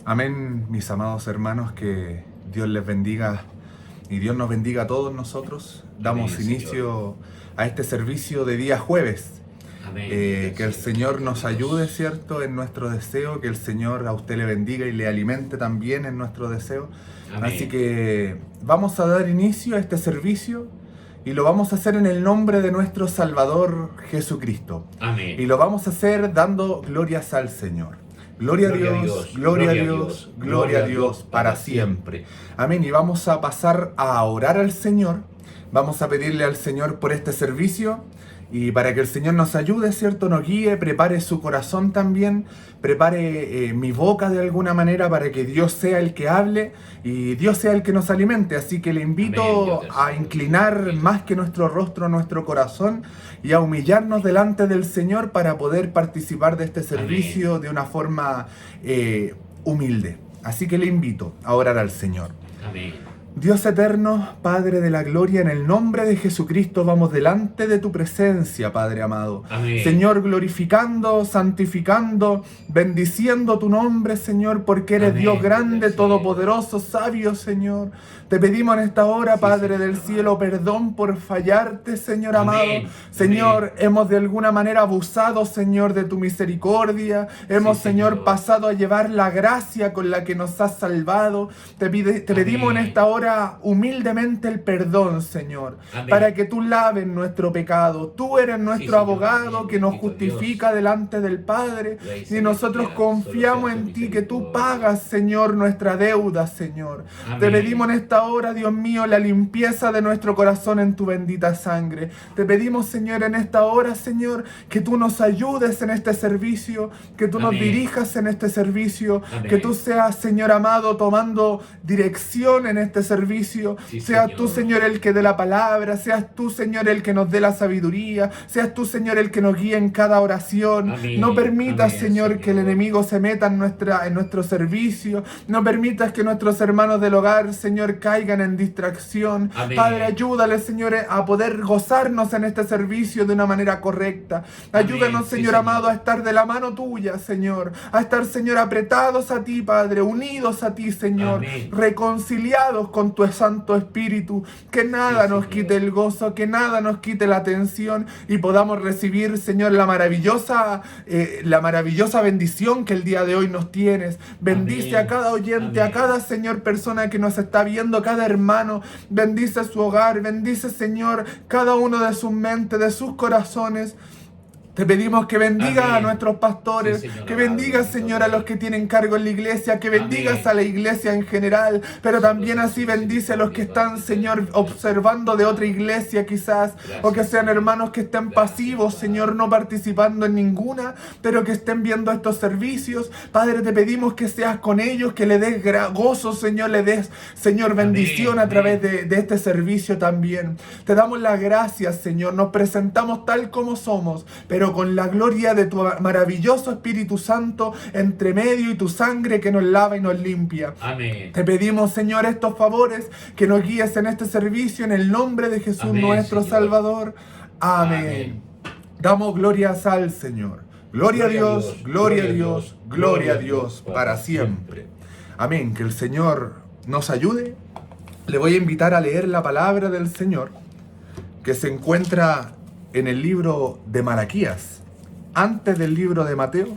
Amén, mis amados hermanos, que Dios les bendiga y Dios nos bendiga a todos nosotros. Damos Amén, inicio a este servicio de día jueves. Amén. Que el Señor nos ayude, ¿cierto?, en nuestro deseo, que el Señor a usted le bendiga y le alimente también en nuestro deseo. Amén. Así que vamos a dar inicio a este servicio y lo vamos a hacer en el nombre de nuestro Salvador Jesucristo. Amén. Y lo vamos a hacer dando glorias al Señor. Gloria a Dios, gloria a Dios, gloria a Dios para siempre. Amén. Y vamos a pasar a orar al Señor. Vamos a pedirle al Señor por este servicio y para que el Señor nos ayude, ¿cierto? Nos guíe, prepare su corazón también, prepare mi boca de alguna manera para que Dios sea el que hable y Dios sea el que nos alimente. Así que le invito a inclinar más que nuestro rostro, nuestro corazón y a humillarnos delante del Señor para poder participar de este servicio de una forma humilde. Así que le invito a orar al Señor. Amén. Dios eterno, Padre de la gloria, en el nombre de Jesucristo vamos delante de tu presencia, Padre amado. Amén. Señor, glorificando, santificando, bendiciendo tu nombre, Señor, porque eres Amén. Dios grande, Dios todopoderoso, sabio, Señor. Te pedimos en esta hora, Padre del cielo, perdón por fallarte, Señor amado. Amén. Señor, hemos de alguna manera abusado, Señor, de tu misericordia. Hemos, Señor, pasado a llevar la gracia con la que nos has salvado. Te pedimos en esta hora humildemente el perdón, Señor, para que tú laves nuestro pecado. Tú eres nuestro abogado que nos justifica delante del Padre y nosotros confiamos en ti, que tú pagas, Señor, nuestra deuda, Señor. Te pedimos en esta hora, Dios mío, la limpieza de nuestro corazón en tu bendita sangre. Te pedimos, Señor, en esta hora, Señor, que tú nos ayudes en este servicio, que tú nos dirijas en este servicio, que tú seas, Señor amado, tomando dirección en este servicio. Seas tú, Señor, el que dé la palabra, seas tú, Señor, el que nos dé la sabiduría, seas tú, Señor, el que nos guíe en cada oración. No permitas, Señor, que el enemigo se meta en nuestro servicio. No permitas que nuestros hermanos del hogar, Señor, caigan en distracción. Padre, ayúdale, Señor, a poder gozarnos en este servicio de una manera correcta. Ayúdanos, Señor amado, a estar de la mano tuya, Señor, a estar, Señor, apretados a ti, Padre, unidos a ti, Señor, reconciliados con tu Santo Espíritu, que nada nos quite el gozo, que nada nos quite la atención y podamos recibir, Señor, la maravillosa bendición que el día de hoy nos tienes. Bendice a cada oyente, a cada, Señor, persona que nos está viendo, cada hermano. Bendice su hogar, bendice, Señor, cada uno de sus mentes, de sus corazones. Te pedimos que bendiga a nuestros pastores, que bendigas, Señor, a los que tienen cargo en la iglesia, que bendigas a la iglesia en general, pero también así bendice a los que están, Señor, observando de otra iglesia quizás, o que sean hermanos que estén pasivos, Señor, no participando en ninguna, pero que estén viendo estos servicios. Padre, te pedimos que seas con ellos, que le des gozo, Señor, le des, Señor, bendición a través de este servicio también. Te damos las gracias, Señor, nos presentamos tal como somos, pero con la gloria de tu maravilloso Espíritu Santo entre medio y tu sangre que nos lava y nos limpia. Amén. Te pedimos, Señor, estos favores, que nos guíes en este servicio en el nombre de Jesús, nuestro Salvador. Amén. Damos glorias al Señor. Gloria a Dios, gloria a Dios, gloria a Dios para siempre. Amén. Que el Señor nos ayude. Le voy a invitar a leer la palabra del Señor, que se encuentra en el libro de Malaquías, antes del libro de Mateo.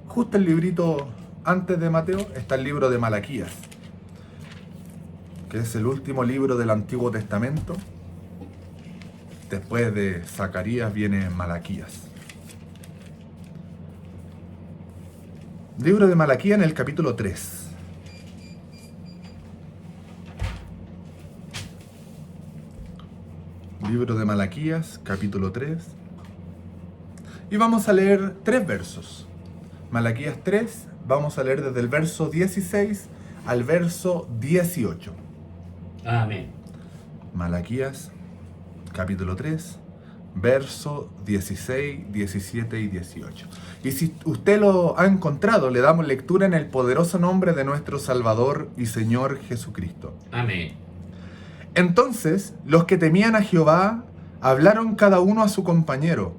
Justo el librito antes de Mateo está el libro de Malaquías, que es el último libro del Antiguo Testamento. Después de Zacarías viene Malaquías. Libro de Malaquías en el capítulo 3. Libro de Malaquías, capítulo 3. Y vamos a leer 3 versos. Malaquías 3, vamos a leer desde el verso 16 al verso 18. Amén. Malaquías, capítulo 3, verso 16, 17 y 18. Y si usted lo ha encontrado, le damos lectura en el poderoso nombre de nuestro Salvador y Señor Jesucristo. Amén. Entonces los que temían a Jehová hablaron cada uno a su compañero,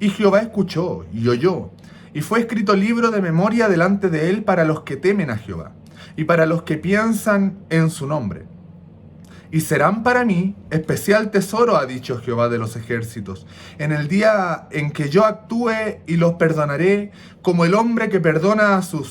y Jehová escuchó y oyó, Y fue escrito libro de memoria delante de él para los que temen a Jehová, y para los que piensan en su nombre. Y serán para mí especial tesoro, ha dicho Jehová de los ejércitos, en el día en que yo actúe y los perdonaré, como el hombre que perdona a su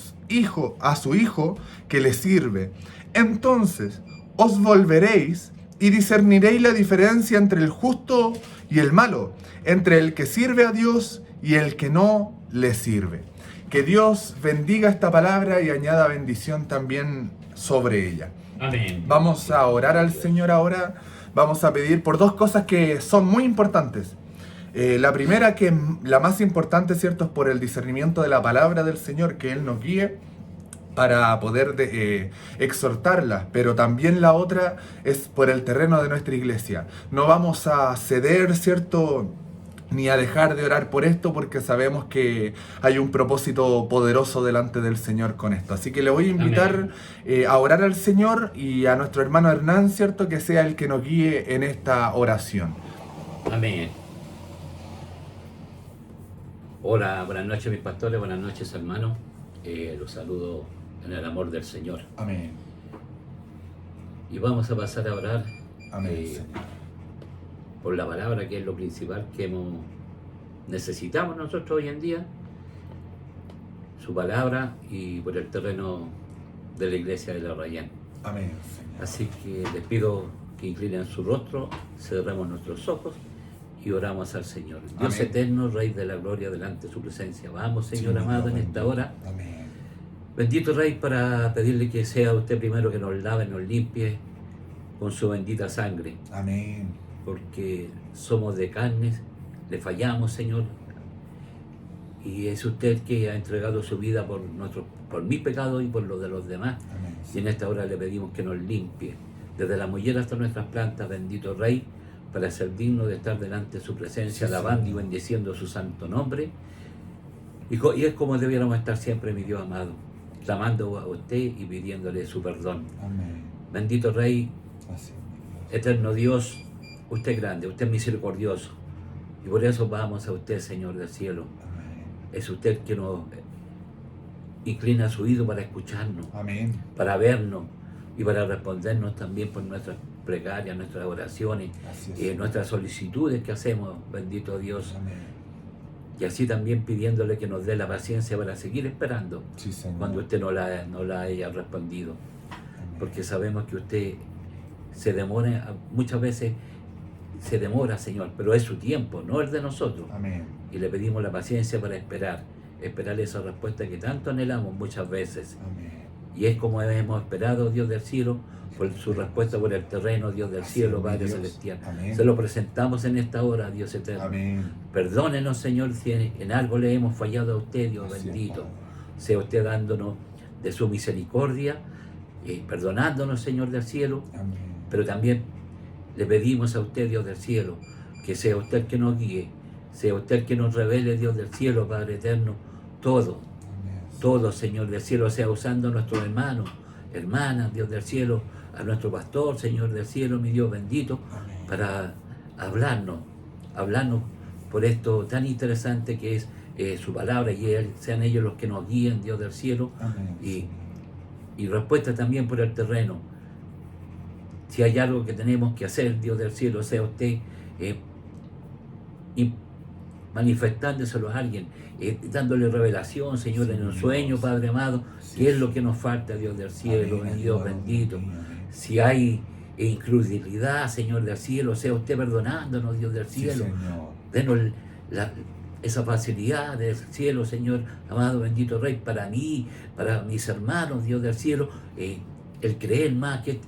hijo que le sirve. Entonces os volveréis y discerniréis la diferencia entre el justo y el malo, entre el que sirve a Dios y el que no le sirve. Que Dios bendiga esta palabra y añada bendición también sobre ella. Amén. Vamos a orar al Señor ahora. Vamos a pedir por dos cosas que son muy importantes. La primera, que la más importante, ¿cierto?, es por el discernimiento de la palabra del Señor, que Él nos guíe para poder exhortarla, pero también la otra es por el terreno de nuestra iglesia. No vamos a ceder, ¿cierto?, ni a dejar de orar por esto, porque sabemos que hay un propósito poderoso delante del Señor con esto. Así que le voy a invitar a orar al Señor y a nuestro hermano Hernán, ¿cierto?, que sea el que nos guíe en esta oración. Amén. Hola, buenas noches mis pastores, buenas noches hermanos. Los saludo en el amor del Señor. Amén. Y vamos a pasar a orar. Amén, Señor. Por la palabra, que es lo principal que necesitamos nosotros hoy en día, su palabra, y por el terreno de la iglesia de La Rayán. Amén, Señor. Así que les pido que inclinen su rostro, cerremos nuestros ojos y oramos al Señor. Dios Amén. eterno, Rey de la gloria, delante de su presencia. Vamos, Señor amado, en esta hora. Amén. Bendito Rey, para pedirle que sea usted primero que nos lave, nos limpie con su bendita sangre. Amén. Porque somos de carnes, le fallamos, Señor, y es usted que ha entregado su vida por mi pecado y por los de los demás. Amén. Y en esta hora le pedimos que nos limpie, desde la mollera hasta nuestras plantas, bendito Rey, para ser digno de estar delante de su presencia, Sí, alabando Señor. y bendiciendo su santo nombre. Y es como debiéramos estar siempre, mi Dios amado, clamando a usted y pidiéndole su perdón. Amén. Bendito Rey, Así, mi Dios. eterno Dios, usted es grande, usted es misericordioso, y por eso vamos a usted, Señor del cielo. Amén. Es usted que nos inclina su oído para escucharnos, Amén. para vernos y para respondernos también por nuestras plegarias, nuestras oraciones, Así es. nuestras solicitudes que hacemos, bendito Dios. Amén. Y así también pidiéndole que nos dé la paciencia para seguir esperando Sí, Señor. cuando usted no la haya respondido. Amén. Porque sabemos que usted se demora, muchas veces se demora, Señor, pero es su tiempo, no el de nosotros. Amén. Y le pedimos la paciencia para esperar esa respuesta que tanto anhelamos muchas veces. Amén. Y es como hemos esperado, Dios del cielo, por su respuesta por el terreno, Dios del Así cielo, es, mi Padre Dios. celestial. Amén. Se lo presentamos en esta hora, Dios eterno. Amén. Perdónenos, Señor, si en algo le hemos fallado a usted, Dios Así es, bendito. Padre. Sea usted dándonos de su misericordia, perdonándonos, Señor del cielo, Amén. pero también le pedimos a usted, Dios del cielo, que sea usted el que nos guíe, sea usted el que nos revele, Dios del cielo, Padre eterno, todo, Amén. Señor del cielo, sea usando a nuestros hermanos, hermanas, Dios del cielo, a nuestro pastor, Señor del cielo, mi Dios bendito, Amén. para hablarnos por esto tan interesante que es su palabra, y sean ellos los que nos guíen, Dios del cielo, Amén. y respuesta también por el terreno. Si hay algo que tenemos que hacer, Dios del cielo, sea usted manifestándoselo a alguien, dándole revelación, Señor, Sí, en un Dios. sueño, Padre amado, Sí, qué es sí. lo que nos falta, Dios del cielo, Amén. mi Dios Amén. bendito. Amén. Si hay incredulidad, Señor del cielo, sea usted perdonándonos, Dios del Sí, cielo. Señor. Denos esa facilidad del cielo, Señor, amado, bendito Rey, para mí, para mis hermanos, Dios del cielo, el creer más que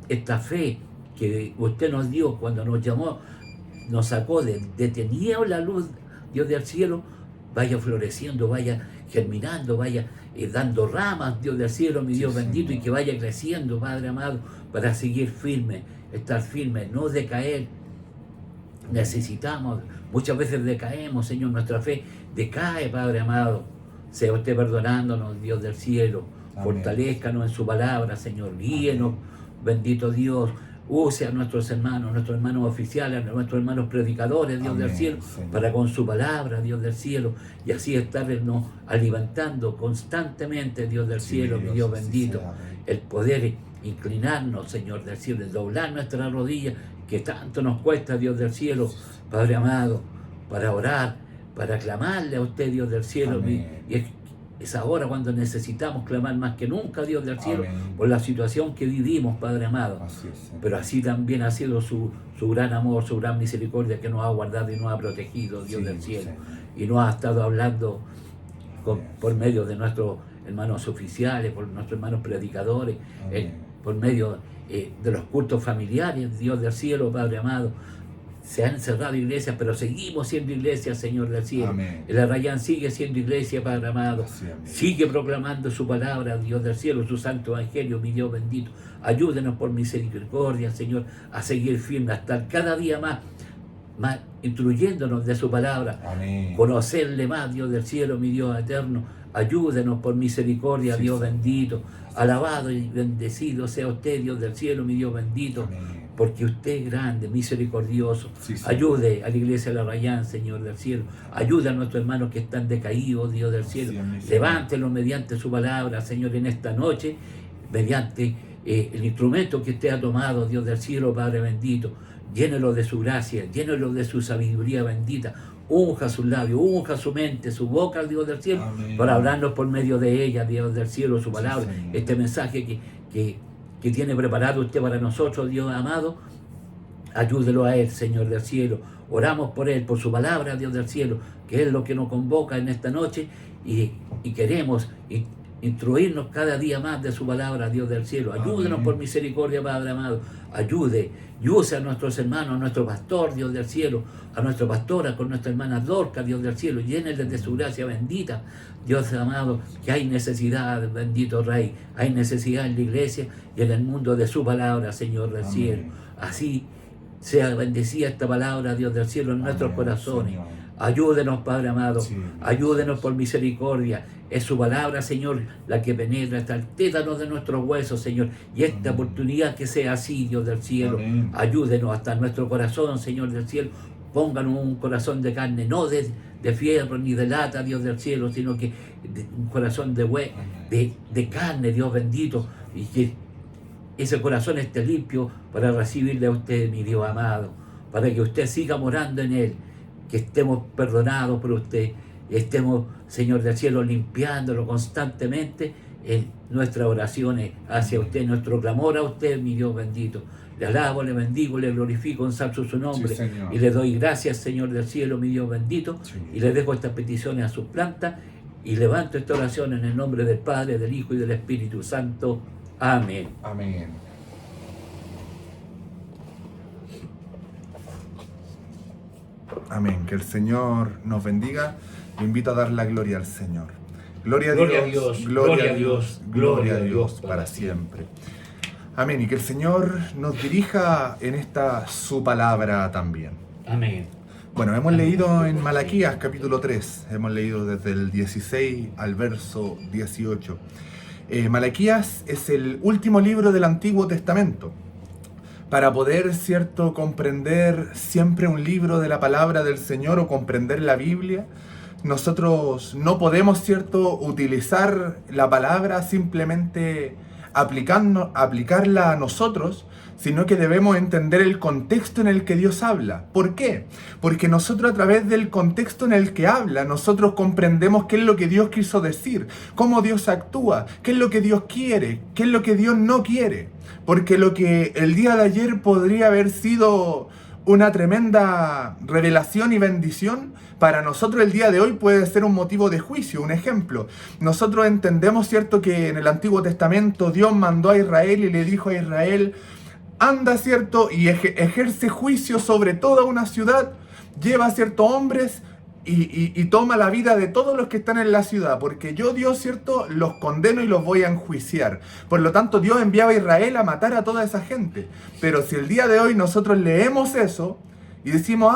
esta fe que usted nos dio cuando nos llamó, nos sacó de tiniebla la luz, Dios del cielo, vaya floreciendo, vaya germinando, vaya dando ramas, Dios del cielo, mi Sí, Dios bendito, Señor. y que vaya creciendo, Padre amado, para seguir firme, estar firme, no decaer. Necesitamos, muchas veces decaemos, Señor, nuestra fe decae, Padre amado. Sea usted perdonándonos, Dios del cielo. Amén. Fortalézcanos en su palabra, Señor. Guíenos, bendito Dios. Use a nuestros hermanos oficiales, a nuestros hermanos predicadores, Dios Amén, del cielo, Señor. para con su palabra, Dios del cielo, y así estarnos alimentando constantemente, Dios del Sí, cielo, mi Dios así bendito, sea, Rey. el poder inclinarnos, Señor del cielo, el doblar nuestras rodillas, que tanto nos cuesta, Dios del cielo, Padre amado, para orar, para clamarle a usted, Dios del cielo, Amén. y es ahora cuando necesitamos clamar más que nunca, Dios del cielo, Amén. por la situación que vivimos, Padre amado. Así es, Señor. Pero así también ha sido su gran amor, su gran misericordia que nos ha guardado y nos ha protegido, Dios Sí, del cielo. Señor. Y nos ha estado hablando Amén. por medio de nuestros hermanos oficiales, por nuestros hermanos predicadores, Amén. por medio de los cultos familiares, Dios del cielo, Padre amado. Se han cerrado iglesias, pero seguimos siendo iglesia, Señor del cielo. Amén. El Arrayán sigue siendo iglesia, Padre amado. Así, amén. Sigue proclamando su palabra, Dios del cielo, su santo evangelio, mi Dios bendito. Ayúdenos por misericordia, Señor, a seguir firmes, a estar cada día más instruyéndonos de su palabra. Amén. Conocerle más, Dios del cielo, mi Dios eterno. Ayúdenos por misericordia, Sí, Dios Señor. bendito. Alabado y bendecido sea usted, Dios del cielo, mi Dios bendito. Amén. Porque usted es grande, misericordioso. Sí, Señor. Ayude a la iglesia de la Rayán, Señor del cielo. Ayude a nuestros hermanos que están decaídos, Dios del cielo. Sí, amén, Señor. Levántelos mediante su palabra, Señor, en esta noche, mediante el instrumento que usted ha tomado, Dios del cielo, Padre bendito. Llénelo de su gracia, llénelo de su sabiduría bendita. Unja sus labios, unja su mente, su boca, Dios del cielo, Amén. para hablarnos por medio de ella, Dios del cielo, su palabra. Señor. Este mensaje que tiene preparado usted para nosotros, Dios amado, ayúdelo a Él, Señor del cielo. Oramos por Él, por su palabra, Dios del cielo, que es lo que nos convoca en esta noche y queremos instruirnos cada día más de su palabra, Dios del cielo. Ayúdenos Amén. por misericordia, Padre amado. Ayude y use a nuestros hermanos, a nuestro pastor, Dios del cielo, a nuestra pastora, con nuestra hermana Dorca, Dios del cielo. Llénenles de su gracia bendita, Dios amado, que hay necesidad, bendito Rey. Hay necesidad en la iglesia y en el mundo de su palabra, Señor del Amén. cielo. Así sea bendecida esta palabra, Dios del cielo, en nuestros Amén, corazones. Señor. Ayúdenos, Padre amado. Sí, Ayúdenos por misericordia. Es su palabra, Señor, la que penetra hasta el tétano de nuestros huesos, Señor. Y esta Amén. oportunidad que sea así, Dios del cielo. Amén. Ayúdenos hasta nuestro corazón, Señor del cielo. Pónganos un corazón de carne, no de fierro ni de lata, Dios del cielo, sino que un corazón de carne, Dios bendito. Y que ese corazón esté limpio para recibirle a usted, mi Dios amado. Para que usted siga morando en él. Que estemos perdonados por usted, estemos, Señor del cielo, limpiándolo constantemente en nuestras oraciones hacia usted, nuestro clamor a usted, mi Dios bendito. Le alabo, le bendigo, le glorifico, ensalzo su nombre, Sí, Señor. y le doy gracias, Señor del cielo, mi Dios bendito, Sí. y le dejo estas peticiones a sus plantas, y levanto esta oración en el nombre del Padre, del Hijo y del Espíritu Santo. Amén. Amén. Amén. Que el Señor nos bendiga. Lo invito a dar la gloria al Señor. Gloria a Dios, gloria a Dios, gloria a Dios para siempre. Amén. Y que el Señor nos dirija en esta su palabra también. Amén. Bueno, hemos leído en Malaquías capítulo 3, hemos leído desde el 16 al verso 18. Malaquías es el último libro del Antiguo Testamento. Para poder, cierto, comprender siempre un libro de la palabra del Señor o comprender la Biblia, nosotros no podemos, cierto, utilizar la palabra simplemente aplicarla a nosotros, sino que debemos entender el contexto en el que Dios habla. ¿Por qué? Porque nosotros, a través del contexto en el que habla, nosotros comprendemos qué es lo que Dios quiso decir, cómo Dios actúa, qué es lo que Dios quiere, qué es lo que Dios no quiere. Porque lo que el día de ayer podría haber sido una tremenda revelación y bendición, para nosotros el día de hoy puede ser un motivo de juicio. Un ejemplo, nosotros entendemos, cierto, que en el Antiguo Testamento Dios mandó a Israel y le dijo a Israel: anda, cierto, y ejerce juicio sobre toda una ciudad, lleva, cierto, hombres y toma la vida de todos los que están en la ciudad, porque yo, Dios, cierto, los condeno y los voy a enjuiciar. Por lo tanto, Dios enviaba a Israel a matar a toda esa gente. Pero si el día de hoy nosotros leemos eso y decimos,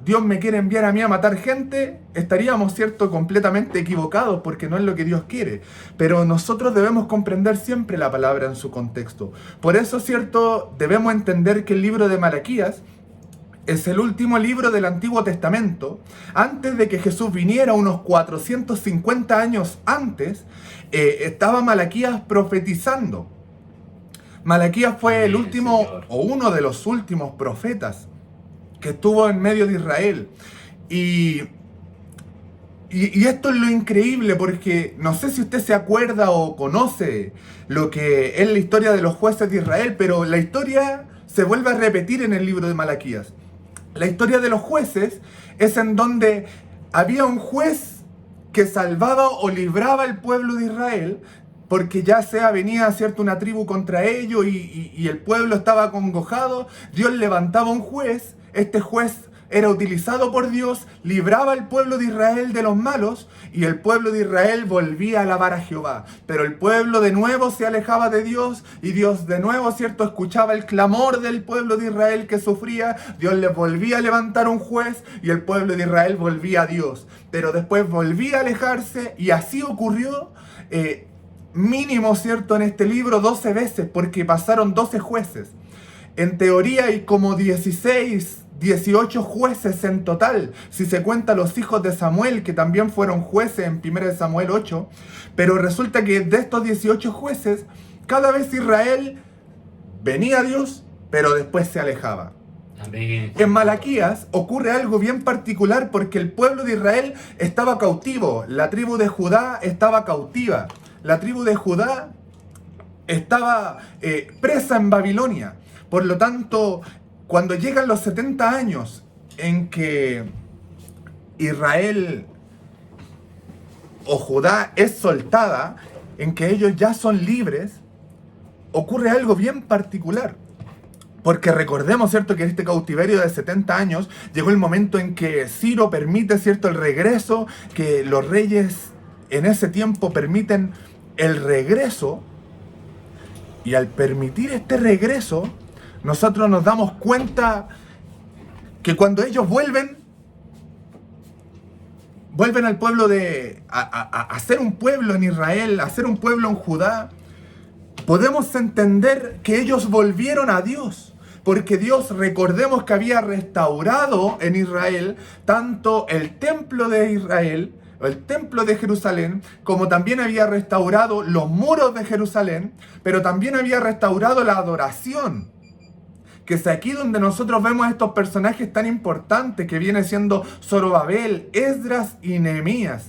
Dios me quiere enviar a mí a matar gente, estaríamos, ¿cierto?, completamente equivocados, porque no es lo que Dios quiere. Pero nosotros debemos comprender siempre la palabra en su contexto. Por eso, ¿cierto?, debemos entender que el libro de Malaquías es el último libro del Antiguo Testamento. Antes de que Jesús viniera, unos 450 años antes, estaba Malaquías profetizando. Malaquías fue el último, Señor. o uno de los últimos profetas que estuvo en medio de Israel. Y esto es lo increíble, porque no sé si usted se acuerda o conoce lo que es la historia de los jueces de Israel, pero la historia se vuelve a repetir en el libro de Malaquías. La historia de los jueces es en donde había un juez que salvaba o libraba al pueblo de Israel, porque ya sea venía, ¿cierto?, una tribu contra ellos y el pueblo estaba acongojado. Dios levantaba un juez, este juez era utilizado por Dios, libraba al pueblo de Israel de los malos, y el pueblo de Israel volvía a alabar a Jehová. Pero el pueblo de nuevo se alejaba de Dios, y Dios de nuevo, ¿cierto?, escuchaba el clamor del pueblo de Israel que sufría. Dios les volvía a levantar un juez, y el pueblo de Israel volvía a Dios. Pero después volvía a alejarse, y así ocurrió, mínimo, ¿cierto?, en este libro 12 veces, porque pasaron 12 jueces. En teoría hay como 18 jueces en total, si se cuentan los hijos de Samuel, que también fueron jueces en 1 Samuel 8, pero resulta que de estos 18 jueces, cada vez Israel venía a Dios, pero después se alejaba. Amén. En Malaquías ocurre algo bien particular, porque el pueblo de Israel estaba cautivo, la tribu de Judá estaba cautiva, la tribu de Judá estaba presa en Babilonia. Por lo tanto, cuando llegan los 70 años en que Israel o Judá es soltada, en que ellos ya son libres, ocurre algo bien particular. Porque recordemos, ¿cierto?, que en este cautiverio de 70 años llegó el momento en que Ciro permite, ¿cierto?, el regreso, que los reyes en ese tiempo permiten el regreso, y al permitir este regreso, nosotros nos damos cuenta que cuando ellos vuelven al pueblo a ser un pueblo en Israel, a ser un pueblo en Judá, podemos entender que ellos volvieron a Dios. Porque Dios, recordemos que había restaurado en Israel tanto el templo de Israel, el templo de Jerusalén, como también había restaurado los muros de Jerusalén, pero también había restaurado la adoración. Que es aquí donde nosotros vemos a estos personajes tan importantes, que viene siendo Zorobabel, Esdras y Nehemías.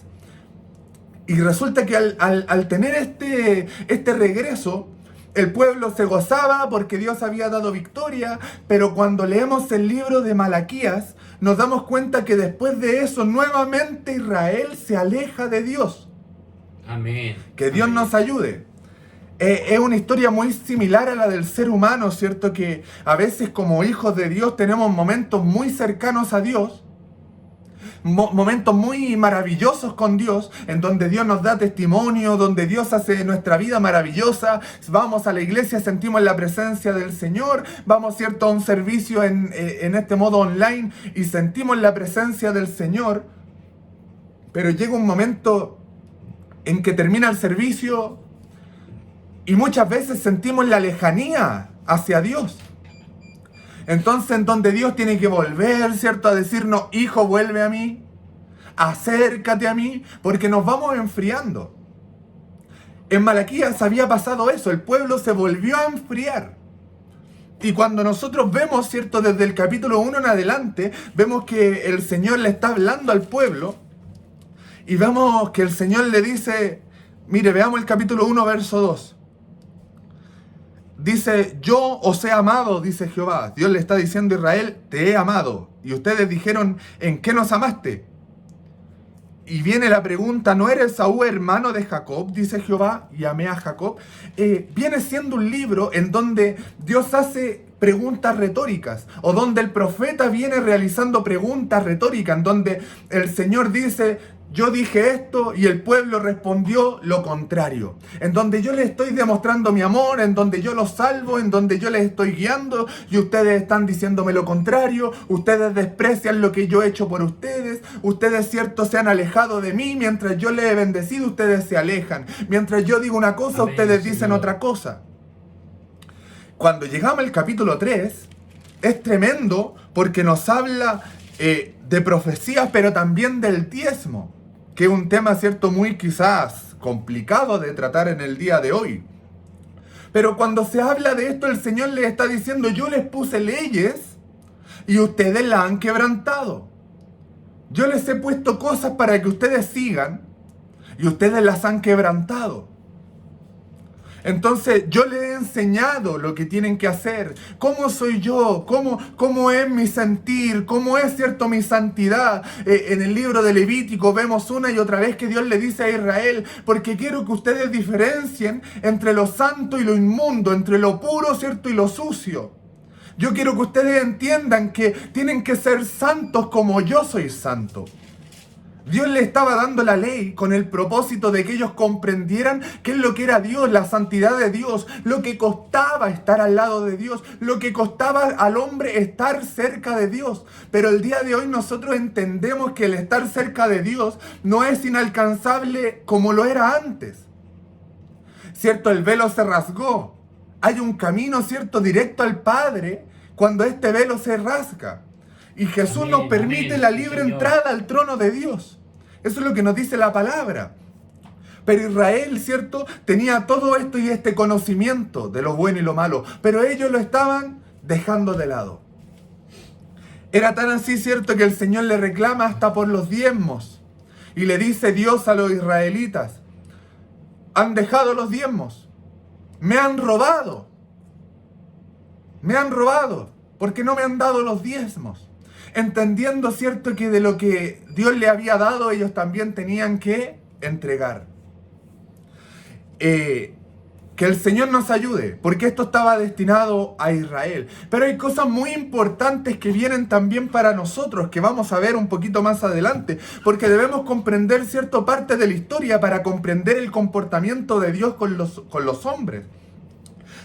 Y resulta que al tener este regreso, el pueblo se gozaba porque Dios había dado victoria, pero cuando leemos el libro de Malaquías, nos damos cuenta que después de eso, nuevamente Israel se aleja de Dios. Amén. Que Dios nos ayude. Es una historia muy similar a la del ser humano, ¿cierto? Que a veces como hijos de Dios tenemos momentos muy cercanos a Dios, momentos muy maravillosos con Dios, en donde Dios nos da testimonio, donde Dios hace nuestra vida maravillosa. Vamos a la iglesia, sentimos la presencia del Señor, vamos, ¿cierto?, a un servicio en este modo online y sentimos la presencia del Señor, pero llega un momento en que termina el servicio y muchas veces sentimos la lejanía hacia Dios. Entonces, en donde Dios tiene que volver, ¿cierto?, a decirnos: hijo, vuelve a mí, acércate a mí, porque nos vamos enfriando. En Malaquías había pasado eso, el pueblo se volvió a enfriar. Y cuando nosotros vemos, ¿cierto?, desde el capítulo 1 en adelante, vemos que el Señor le está hablando al pueblo, y vemos que el Señor le dice, mire, veamos el capítulo 1, verso 2. Dice: yo os he amado, dice Jehová. Dios le está diciendo a Israel: te he amado. Y ustedes dijeron: ¿en qué nos amaste? Y viene la pregunta: ¿no era Esaú hermano de Jacob? Dice Jehová: y amé a Jacob. Viene siendo un libro en donde Dios hace preguntas retóricas, o donde el profeta viene realizando preguntas retóricas, en donde el Señor dice: yo dije esto y el pueblo respondió lo contrario. En donde yo les estoy demostrando mi amor, en donde yo los salvo, en donde yo les estoy guiando y ustedes están diciéndome lo contrario, ustedes desprecian lo que yo he hecho por ustedes, ustedes cierto se han alejado de mí, mientras yo les he bendecido ustedes se alejan, mientras yo digo una cosa Amén, ustedes dicen Señor. otra cosa. Cuando llegamos al capítulo 3, es tremendo porque nos habla de profecías, pero también del diezmo, que es un tema, cierto, muy quizás complicado de tratar en el día de hoy. Pero cuando se habla de esto, el Señor les está diciendo, yo les puse leyes y ustedes las han quebrantado. Yo les he puesto cosas para que ustedes sigan y ustedes las han quebrantado. Entonces yo les he enseñado lo que tienen que hacer, cómo soy yo, cómo es mi sentir, cómo es cierto mi santidad. En el libro de Levítico vemos una y otra vez que Dios le dice a Israel, porque quiero que ustedes diferencien entre lo santo y lo inmundo, entre lo puro, cierto, y lo sucio. Yo quiero que ustedes entiendan que tienen que ser santos como yo soy santo. Dios le estaba dando la ley con el propósito de que ellos comprendieran qué es lo que era Dios, la santidad de Dios, lo que costaba estar al lado de Dios, lo que costaba al hombre estar cerca de Dios. Pero el día de hoy nosotros entendemos que el estar cerca de Dios no es inalcanzable como lo era antes. Cierto, el velo se rasgó. Hay un camino, cierto, directo al Padre cuando este velo se rasga. Y Jesús Amén, nos permite amén, la sí, libre Señor. entrada al trono de Dios. Eso es lo que nos dice la palabra. Pero Israel, ¿cierto?, tenía todo esto y este conocimiento de lo bueno y lo malo. Pero ellos lo estaban dejando de lado. Era tan así, ¿cierto?, que el Señor le reclama hasta por los diezmos. Y le dice Dios a los israelitas, han dejado los diezmos. Me han robado. Me han robado. Porque no me han dado los diezmos. Entendiendo, cierto, que de lo que Dios le había dado, ellos también tenían que entregar. Que el Señor nos ayude, porque esto estaba destinado a Israel. Pero hay cosas muy importantes que vienen también para nosotros, que vamos a ver un poquito más adelante, porque debemos comprender cierta parte de la historia para comprender el comportamiento de Dios con los hombres.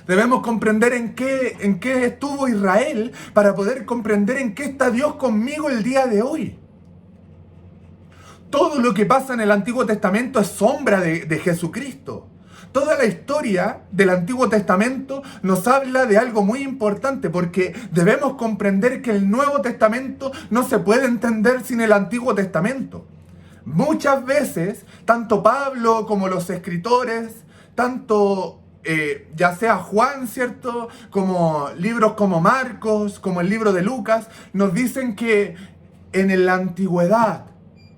Debemos comprender en qué estuvo Israel para poder comprender en qué está Dios conmigo el día de hoy. Todo lo que pasa en el Antiguo Testamento es sombra de Jesucristo. Toda la historia del Antiguo Testamento nos habla de algo muy importante, porque debemos comprender que el Nuevo Testamento no se puede entender sin el Antiguo Testamento. Muchas veces, tanto Pablo como los escritores, tanto ya sea Juan, ¿cierto?, como libros como Marcos, como el libro de Lucas, nos dicen que en la antigüedad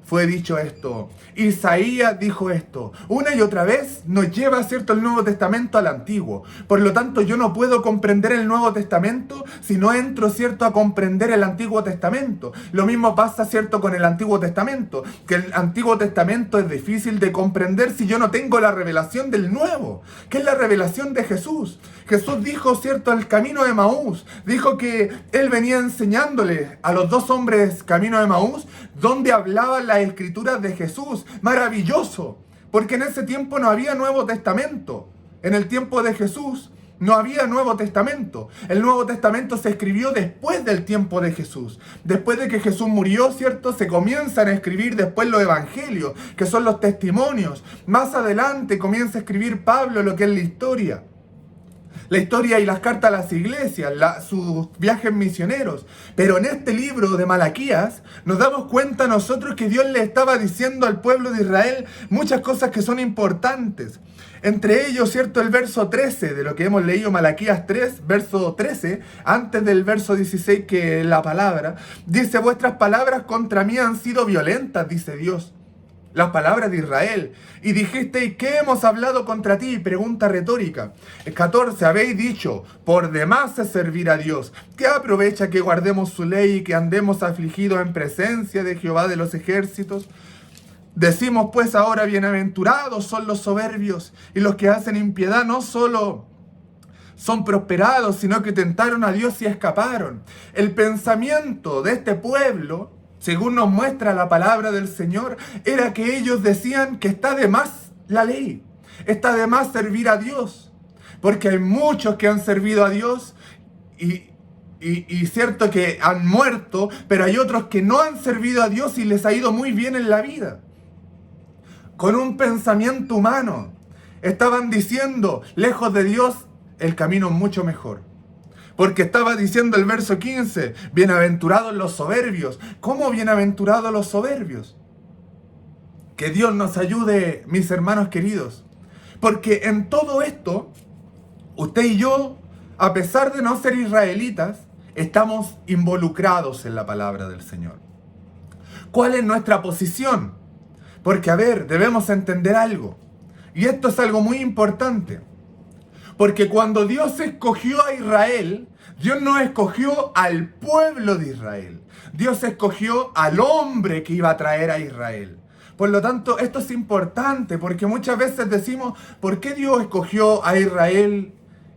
fue dicho esto. Isaías dijo esto. Una y otra vez nos lleva, ¿cierto?, el Nuevo Testamento al Antiguo. Por lo tanto, yo no puedo comprender el Nuevo Testamento si no entro, ¿cierto?, a comprender el Antiguo Testamento. Lo mismo pasa, ¿cierto?, con el Antiguo Testamento. Que el Antiguo Testamento es difícil de comprender si yo no tengo la revelación del Nuevo, que es la revelación de Jesús. Jesús dijo, ¿cierto?, el camino de Maús. Dijo que Él venía enseñándole a los dos hombres camino de Maús, donde hablaban las escrituras de Jesús. Maravilloso, porque en ese tiempo no había Nuevo Testamento. En el tiempo de Jesús no había Nuevo Testamento. El Nuevo Testamento se escribió después del tiempo de Jesús. Después de que Jesús murió, ¿cierto?, se comienzan a escribir después los evangelios, que son los testimonios. Más adelante comienza a escribir Pablo lo que es la historia y las cartas a las iglesias, sus viajes misioneros. Pero en este libro de Malaquías nos damos cuenta nosotros que Dios le estaba diciendo al pueblo de Israel muchas cosas que son importantes. Entre ellos, ¿cierto?, el verso 13 de lo que hemos leído, Malaquías 3, verso 13, antes del verso 16, que es la palabra, dice: vuestras palabras contra mí han sido violentas, dice Dios. Las palabras de Israel. Y dijisteis, ¿qué hemos hablado contra ti? Pregunta retórica. 14, habéis dicho, por demás es servir a Dios. ¿Qué aprovecha que guardemos su ley y que andemos afligidos en presencia de Jehová de los ejércitos? Decimos pues ahora, bienaventurados son los soberbios y los que hacen impiedad, no solo son prosperados, sino que tentaron a Dios y escaparon. El pensamiento de este pueblo, según nos muestra la palabra del Señor, era que ellos decían que está de más la ley, está de más servir a Dios, porque hay muchos que han servido a Dios y cierto que han muerto, pero hay otros que no han servido a Dios y les ha ido muy bien en la vida. Con un pensamiento humano, estaban diciendo, lejos de Dios, el camino es mucho mejor. Porque estaba diciendo el verso 15, bienaventurados los soberbios. ¿Cómo bienaventurados los soberbios? Que Dios nos ayude, mis hermanos queridos. Porque en todo esto, usted y yo, a pesar de no ser israelitas, estamos involucrados en la palabra del Señor. ¿Cuál es nuestra posición? Porque, a ver, debemos entender algo. Y esto es algo muy importante. Porque cuando Dios escogió a Israel, Dios no escogió al pueblo de Israel. Dios escogió al hombre que iba a traer a Israel. Por lo tanto, esto es importante porque muchas veces decimos, ¿por qué Dios escogió a Israel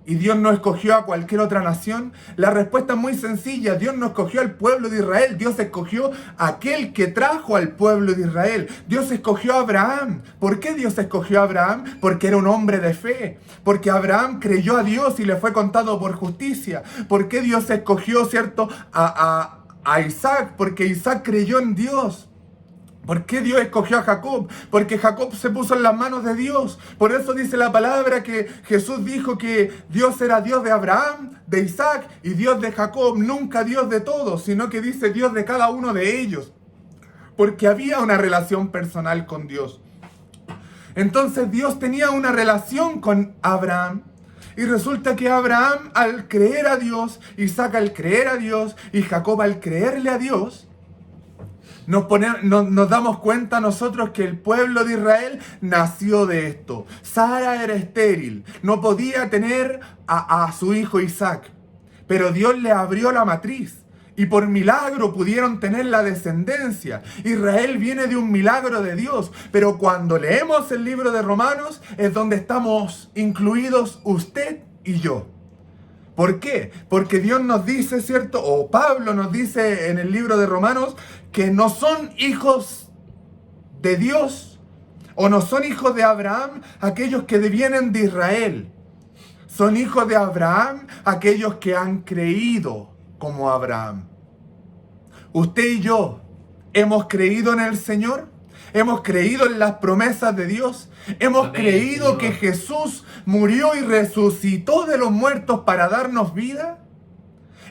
y Dios no escogió a cualquier otra nación? La respuesta es muy sencilla. Dios no escogió al pueblo de Israel. Dios escogió a aquel que trajo al pueblo de Israel. Dios escogió a Abraham. ¿Por qué Dios escogió a Abraham? Porque era un hombre de fe. Porque Abraham creyó a Dios y le fue contado por justicia. ¿Por qué Dios escogió, cierto, a Isaac? Porque Isaac creyó en Dios. ¿Por qué Dios escogió a Jacob? Porque Jacob se puso en las manos de Dios. Por eso dice la palabra que Jesús dijo que Dios era Dios de Abraham, de Isaac y Dios de Jacob. Nunca Dios de todos, sino que dice Dios de cada uno de ellos. Porque había una relación personal con Dios. Entonces Dios tenía una relación con Abraham. Y resulta que Abraham, al creer a Dios, Isaac al creer a Dios y Jacob al creerle a Dios, nos damos cuenta nosotros que el pueblo de Israel nació de esto. Sara era estéril, no podía tener a su hijo Isaac, pero Dios le abrió la matriz y por milagro pudieron tener la descendencia. Israel viene de un milagro de Dios, pero cuando leemos el libro de Romanos es donde estamos incluidos usted y yo. ¿Por qué? Porque Dios nos dice, ¿cierto? O Pablo nos dice en el libro de Romanos que no son hijos de Dios o no son hijos de Abraham aquellos que vienen de Israel. Son hijos de Abraham aquellos que han creído como Abraham. Usted y yo hemos creído en el Señor. Hemos creído en las promesas de Dios. Hemos creído que Jesús murió y resucitó de los muertos para darnos vida.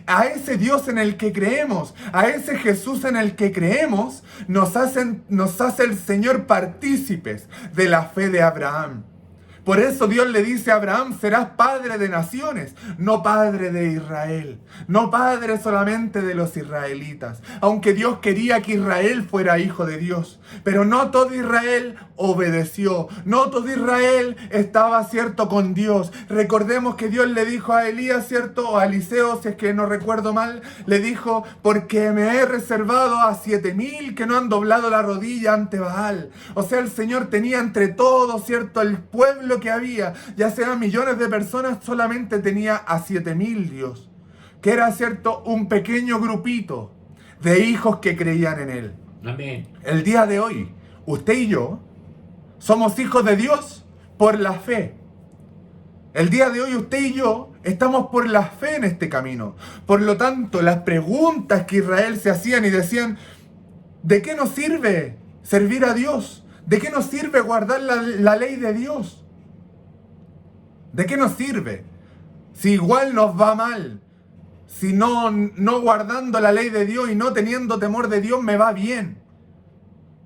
A ese Dios en el que creemos, a ese Jesús en el que creemos, nos hace el Señor partícipes de la fe de Abraham. Por eso Dios le dice a Abraham, serás padre de naciones, no padre de Israel, no padre solamente de los israelitas. Aunque Dios quería que Israel fuera hijo de Dios, pero no todo Israel obedeció, no todo Israel estaba cierto con Dios. Recordemos que Dios le dijo a Elías, cierto, o a Eliseo, si es que no recuerdo mal, le dijo, porque me he reservado a 7,000 que no han doblado la rodilla ante Baal. O sea, el Señor tenía entre todos, cierto, el pueblo que había, ya sean millones de personas, solamente tenía a 7,000 Dios, que era, cierto, un pequeño grupito de hijos que creían en Él. Amén. El día de hoy, usted y yo somos hijos de Dios por la fe. El día de hoy usted y yo estamos por la fe en este camino. Por lo tanto, las preguntas que Israel se hacían y decían, ¿de qué nos sirve servir a Dios? ¿De qué nos sirve guardar la ley de Dios? ¿De qué nos sirve? Si igual nos va mal, si no guardando la ley de Dios y no teniendo temor de Dios me va bien.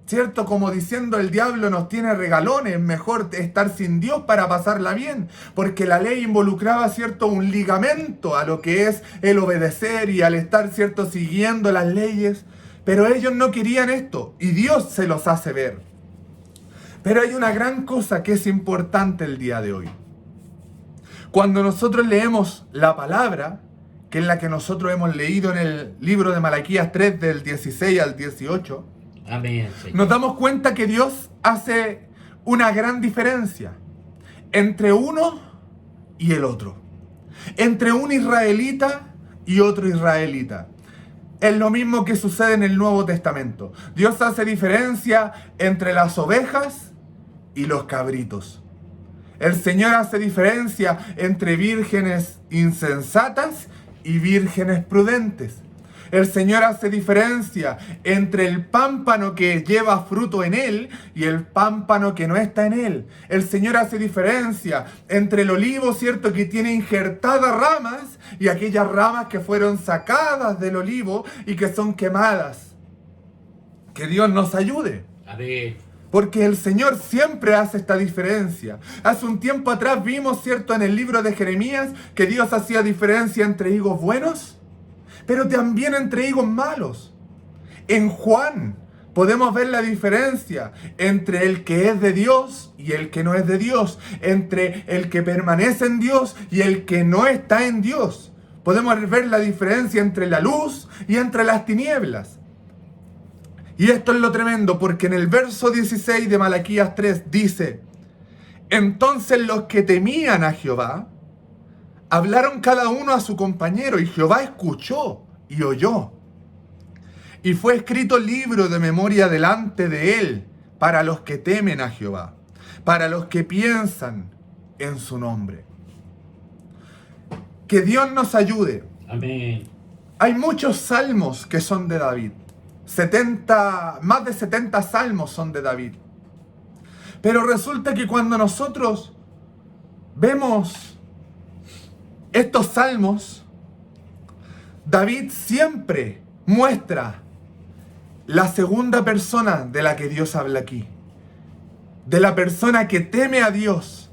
¿Cierto? Como diciendo el diablo nos tiene regalones, mejor estar sin Dios para pasarla bien. Porque la ley involucraba, ¿cierto?, un ligamento a lo que es el obedecer y al estar, ¿cierto?, siguiendo las leyes. Pero ellos no querían esto y Dios se los hace ver. Pero hay una gran cosa que es importante el día de hoy. Cuando nosotros leemos la palabra, que es la que nosotros hemos leído en el libro de Malaquías 3, del 16 al 18, Amén, Señor. nos damos cuenta que Dios hace una gran diferencia entre uno y el otro. Entre un israelita y otro israelita. es lo mismo que sucede en el Nuevo Testamento. Dios hace diferencia entre las ovejas y los cabritos. El Señor hace diferencia entre vírgenes insensatas y vírgenes prudentes. El Señor hace diferencia entre el pámpano que lleva fruto en él y el pámpano que no está en él. El Señor hace diferencia entre el olivo, ¿cierto?, que tiene injertadas ramas y aquellas ramas que fueron sacadas del olivo y que son quemadas. Que Dios nos ayude. Amén. Porque el Señor siempre hace esta diferencia. Hace un tiempo atrás vimos, ¿cierto?, en el libro de Jeremías que Dios hacía diferencia entre higos buenos, pero también entre higos malos. En Juan podemos ver la diferencia entre el que es de Dios y el que no es de Dios, entre el que permanece en Dios y el que no está en Dios. Podemos ver la diferencia entre la luz y entre las tinieblas. Y esto es lo tremendo, porque en el verso 16 de Malaquías 3 dice: entonces los que temían a Jehová hablaron cada uno a su compañero, y Jehová escuchó y oyó. Y fue escrito libro de memoria delante de él para los que temen a Jehová, para los que piensan en su nombre. Que Dios nos ayude. Amén. Hay muchos salmos que son de David. Más de 70 salmos son de David. Pero resulta que cuando nosotros vemos estos salmos, David siempre muestra la segunda persona de la que Dios habla aquí. De la persona que teme a Dios.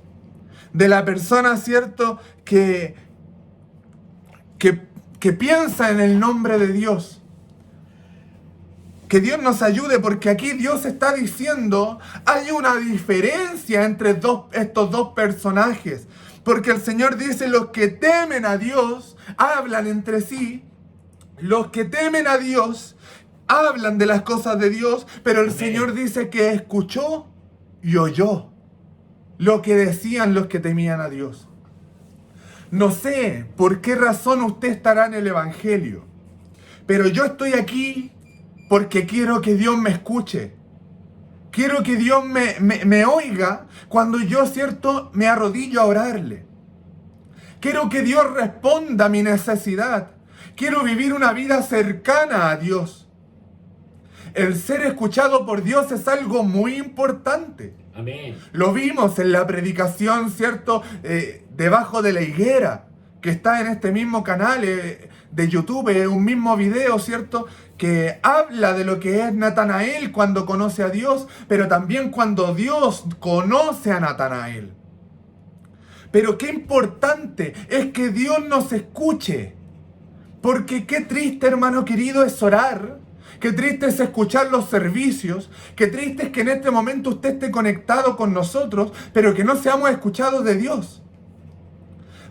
De la persona, ¿cierto?, que piensa en el nombre de Dios. Que Dios nos ayude, porque aquí Dios está diciendo, hay una diferencia entre estos dos personajes. Porque el Señor dice, los que temen a Dios hablan entre sí. Los que temen a Dios hablan de las cosas de Dios. Pero el Señor dice que escuchó y oyó lo que decían los que temían a Dios. No sé por qué razón usted estará en el Evangelio, pero yo estoy aquí porque quiero que Dios me escuche. Quiero que Dios me oiga cuando yo, ¿cierto?, me arrodillo a orarle. Quiero que Dios responda a mi necesidad. Quiero vivir una vida cercana a Dios. El ser escuchado por Dios es algo muy importante. Amén. Lo vimos en la predicación, ¿cierto?, debajo de la higuera, que está en este mismo canal de YouTube, un mismo video, ¿cierto?, que habla de lo que es Natanael cuando conoce a Dios, pero también cuando Dios conoce a Natanael. Pero qué importante es que Dios nos escuche, porque qué triste, hermano querido, es orar. Qué triste es escuchar los servicios. Qué triste es que en este momento usted esté conectado con nosotros, pero que no seamos escuchados de Dios.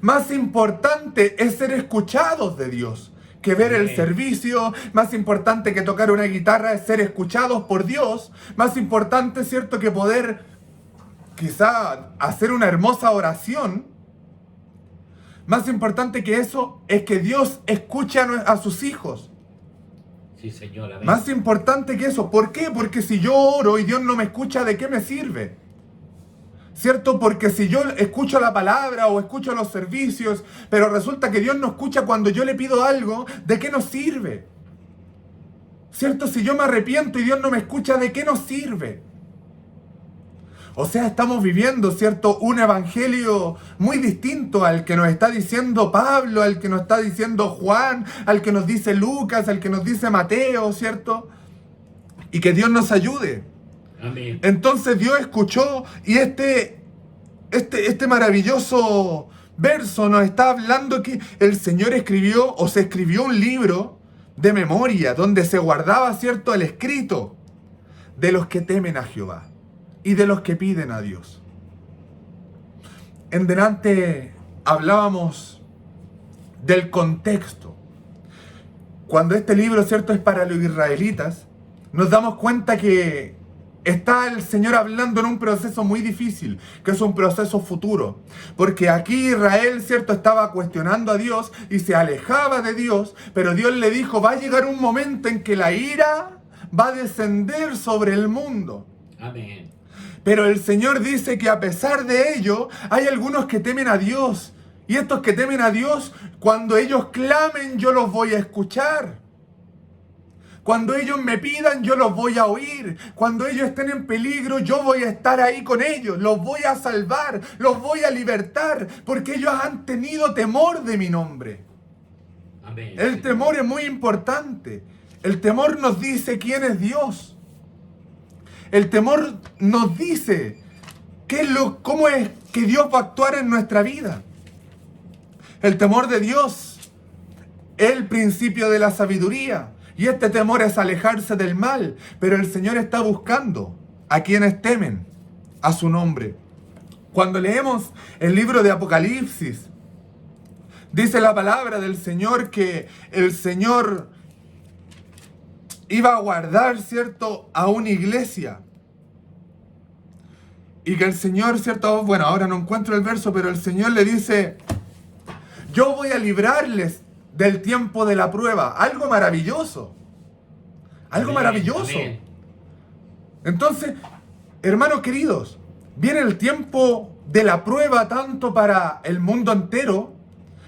Más importante es ser escuchados de Dios que ver el servicio. Más importante que tocar una guitarra es ser escuchados por Dios. Más importante, ¿cierto?, que poder quizá hacer una hermosa oración. Más importante que eso es que Dios escuche a sus hijos. Sí, Señor, amén. Más importante que eso. ¿Por qué? Porque si yo oro y Dios no me escucha, ¿de qué me sirve? ¿Cierto? Porque si yo escucho la palabra o escucho los servicios, pero resulta que Dios no escucha cuando yo le pido algo, ¿de qué nos sirve? ¿Cierto? Si yo me arrepiento y Dios no me escucha, ¿de qué nos sirve? O sea, estamos viviendo, ¿cierto?, un evangelio muy distinto al que nos está diciendo Pablo, al que nos está diciendo Juan, al que nos dice Lucas, al que nos dice Mateo, ¿cierto? Y que Dios nos ayude. Amén. Entonces Dios escuchó, y este maravilloso verso nos está hablando que el Señor escribió, o se escribió un libro de memoria, donde se guardaba, ¿cierto?, el escrito de los que temen a Jehová y de los que piden a Dios. En delante hablábamos del contexto. Cuando este libro, ¿cierto?, es para los israelitas, nos damos cuenta que está el Señor hablando en un proceso muy difícil, que es un proceso futuro. Porque aquí Israel, ¿cierto?, estaba cuestionando a Dios y se alejaba de Dios, pero Dios le dijo, va a llegar un momento en que la ira va a descender sobre el mundo. Amén. Pero el Señor dice que a pesar de ello, hay algunos que temen a Dios. Y estos que temen a Dios, cuando ellos clamen, yo los voy a escuchar. Cuando ellos me pidan, yo los voy a oír. Cuando ellos estén en peligro, yo voy a estar ahí con ellos. Los voy a salvar, los voy a libertar, porque ellos han tenido temor de mi nombre. Amén. El temor es muy importante. El temor nos dice quién es Dios. El temor nos dice cómo es que Dios va a actuar en nuestra vida. El temor de Dios es el principio de la sabiduría. Y este temor es alejarse del mal. Pero el Señor está buscando a quienes temen a su nombre. Cuando leemos el libro de Apocalipsis, dice la palabra del Señor que el Señor iba a guardar, ¿cierto?, a una iglesia. Y que el Señor, ¿cierto?, bueno, ahora no encuentro el verso, pero el Señor le dice, yo voy a librarles del tiempo de la prueba. Algo maravilloso. Algo Amén, maravilloso. amén. Entonces, hermanos queridos, viene el tiempo de la prueba tanto para el mundo entero,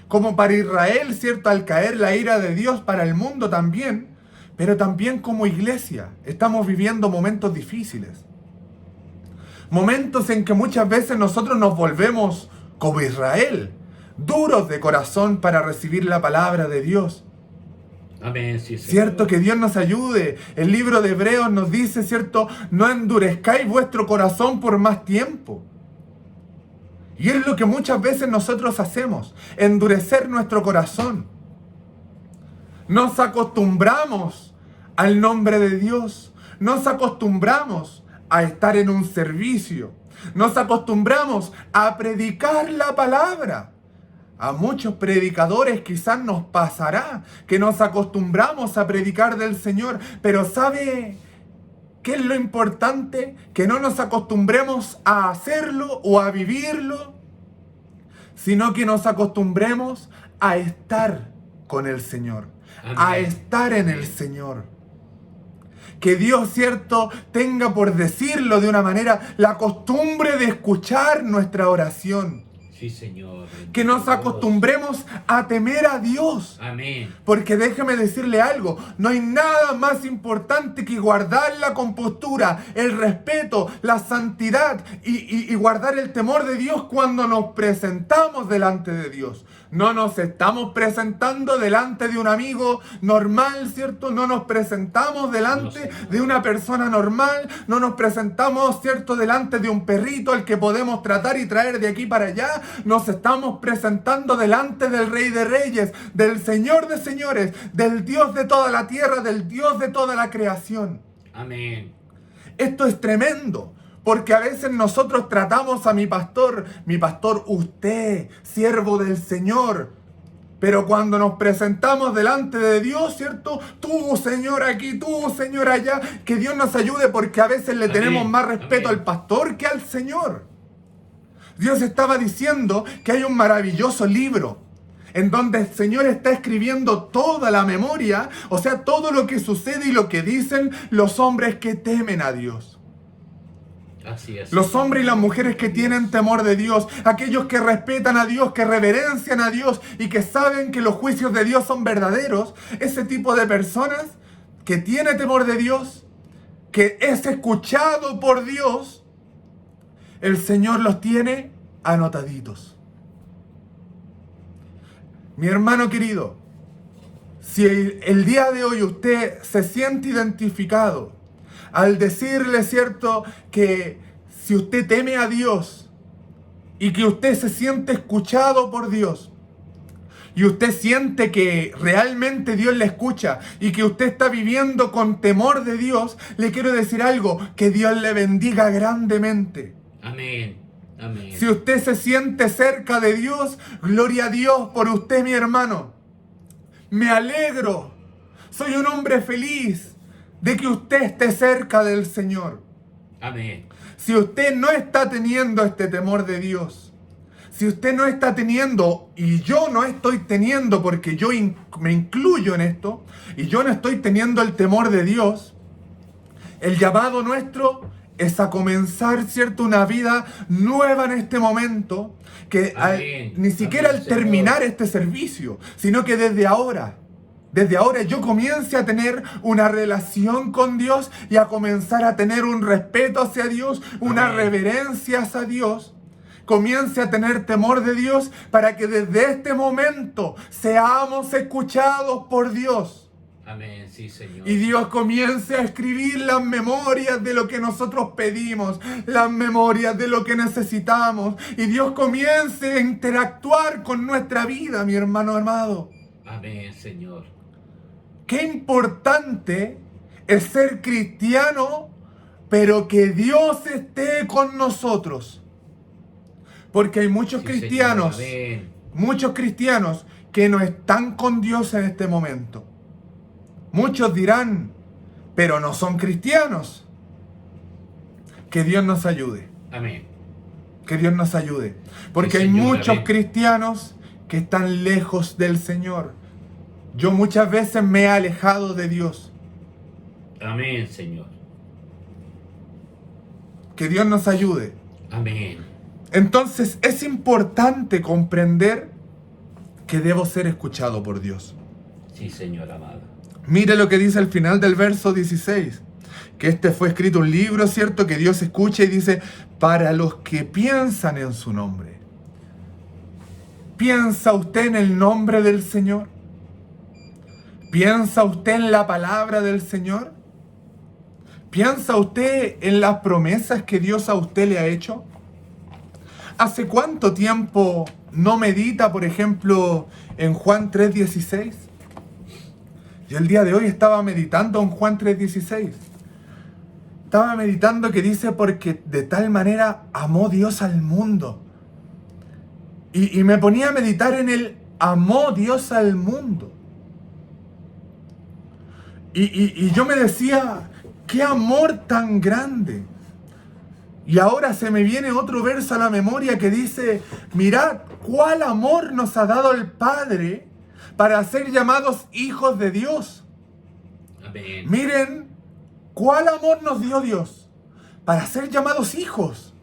como para Israel, ¿cierto?, al caer la ira de Dios, para el mundo también, pero también como iglesia. Estamos viviendo momentos difíciles. Momentos en que muchas veces nosotros nos volvemos como Israel, duros de corazón para recibir la palabra de Dios. Amén, sí, Señor. Cierto, que Dios nos ayude. El libro de Hebreos nos dice, cierto, no endurezcáis vuestro corazón por más tiempo. Y es lo que muchas veces nosotros hacemos, endurecer nuestro corazón. Nos acostumbramos al nombre de Dios. Nos acostumbramos a estar en un servicio. Nos acostumbramos a predicar la palabra. A muchos predicadores quizás nos pasará que nos acostumbramos a predicar del Señor. Pero ¿sabe qué es lo importante? Que no nos acostumbremos a hacerlo o a vivirlo, sino que nos acostumbremos a estar con el Señor. Amén. A estar en el Señor. Que Dios, cierto, tenga, por decirlo de una manera, la costumbre de escuchar nuestra oración. Sí, Señor. Que nos acostumbremos a temer a Dios. Amén. Porque déjeme decirle algo, no hay nada más importante que guardar la compostura, el respeto, la santidad y guardar el temor de Dios cuando nos presentamos delante de Dios. No nos estamos presentando delante de un amigo normal, ¿cierto? No nos presentamos delante de una persona normal. No nos presentamos, ¿cierto?, delante de un perrito al que podemos tratar y traer de aquí para allá. Nos estamos presentando delante del Rey de Reyes, del Señor de Señores, del Dios de toda la tierra, del Dios de toda la creación. Amén. Esto es tremendo. Porque a veces nosotros tratamos a mi pastor, usted, siervo del Señor. Pero cuando nos presentamos delante de Dios, ¿cierto? Tú, Señor, aquí, tú, Señor, allá. Que Dios nos ayude, porque a veces le Amén. tenemos más respeto Amén. al pastor que al Señor. Dios estaba diciendo que hay un maravilloso libro en donde el Señor está escribiendo toda la memoria, o sea, todo lo que sucede y lo que dicen los hombres que temen a Dios. Así es. Los hombres y las mujeres que tienen temor de Dios, aquellos que respetan a Dios, que reverencian a Dios y que saben que los juicios de Dios son verdaderos, ese tipo de personas que tiene temor de Dios, que es escuchado por Dios, el Señor los tiene anotaditos. Mi hermano querido, si el día de hoy usted se siente identificado al decirle, ¿cierto?, que si usted teme a Dios y que usted se siente escuchado por Dios y usted siente que realmente Dios le escucha y que usted está viviendo con temor de Dios, le quiero decir algo, que Dios le bendiga grandemente. Amén. Amén. Si usted se siente cerca de Dios, gloria a Dios por usted, mi hermano. Me alegro. Soy un hombre feliz de que usted esté cerca del Señor. Amén. Si usted no está teniendo este temor de Dios, si usted no está teniendo, y yo no estoy teniendo, porque yo me incluyo en esto, y yo no estoy teniendo el temor de Dios, el llamado nuestro es a comenzar, ¿cierto?, una vida nueva en este momento, que ni siquiera al terminar este servicio, sino que desde ahora yo comience a tener una relación con Dios y a comenzar a tener un respeto hacia Dios, una reverencia hacia Dios. Comience a tener temor de Dios para que desde este momento seamos escuchados por Dios. Amén, sí, Señor. Y Dios comience a escribir las memorias de lo que nosotros pedimos, las memorias de lo que necesitamos. Y Dios comience a interactuar con nuestra vida, mi hermano amado. Amén, Señor. Qué importante es ser cristiano, pero que Dios esté con nosotros. Porque hay muchos cristianos, Señor, muchos cristianos que no están con Dios en este momento. Muchos dirán, pero no son cristianos. Que Dios nos ayude. Amén. Que Dios nos ayude. Porque Sí, hay Señor, muchos amén. cristianos que están lejos del Señor. Yo muchas veces me he alejado de Dios. Amén, Señor. Que Dios nos ayude. Amén. Entonces es importante comprender que debo ser escuchado por Dios. Sí, Señor amado. Mire lo que dice al final del verso 16. Que este fue escrito un libro, ¿cierto? Que Dios escucha y dice, para los que piensan en su nombre. ¿Piensa usted en el nombre del Señor? ¿Piensa usted en la palabra del Señor? ¿Piensa usted en las promesas que Dios a usted le ha hecho? ¿Hace cuánto tiempo no medita, por ejemplo, en Juan 3:16? Yo el día de hoy estaba meditando en Juan 3:16. Estaba meditando que dice, porque de tal manera amó Dios al mundo. Y me ponía a meditar en el amó Dios al mundo. Y yo me decía, qué amor tan grande. Y ahora se me viene otro verso a la memoria que dice, mirad cuál amor nos ha dado el Padre para ser llamados hijos de Dios. Amén. Miren, cuál amor nos dio Dios para ser llamados hijos.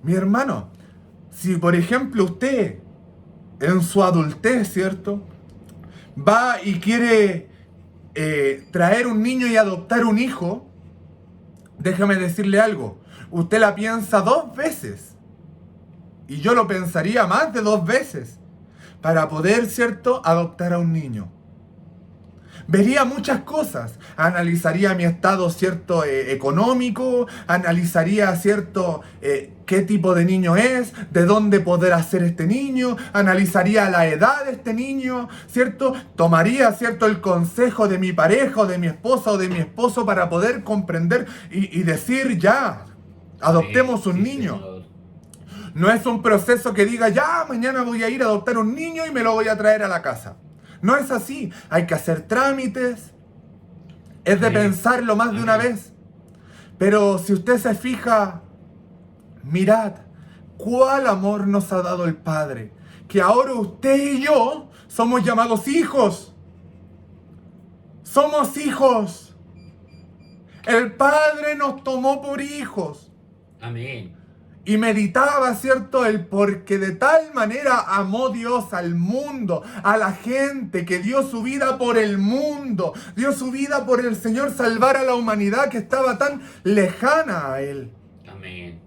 Mi hermano, si por ejemplo usted en su adultez, ¿cierto?, va y quiere traer un niño y adoptar un hijo, déjame decirle algo, usted la piensa 2 veces. Y yo lo pensaría más de 2 veces para poder, ¿cierto?, adoptar a un niño. Vería muchas cosas, analizaría mi estado, ¿cierto?, económico, analizaría, ¿cierto?, qué tipo de niño es, de dónde podrá ser este niño, analizaría la edad de este niño, ¿cierto? Tomaría, ¿cierto?, el consejo de mi pareja o de mi esposa o de mi esposo para poder comprender y decir, ya, adoptemos un niño. Señor. No es un proceso que diga, ya, mañana voy a ir a adoptar un niño y me lo voy a traer a la casa. No es así. Hay que hacer trámites. Es de Amén. pensarlo más de una Amén. vez. Pero si usted se fija, mirad cuál amor nos ha dado el Padre. Que ahora usted y yo somos llamados hijos. Somos hijos. El Padre nos tomó por hijos. Amén. Y meditaba, ¿cierto?, el porque de tal manera amó Dios al mundo, a la gente, que dio su vida por el mundo, dio su vida por el Señor, salvar a la humanidad que estaba tan lejana a Él. Amén.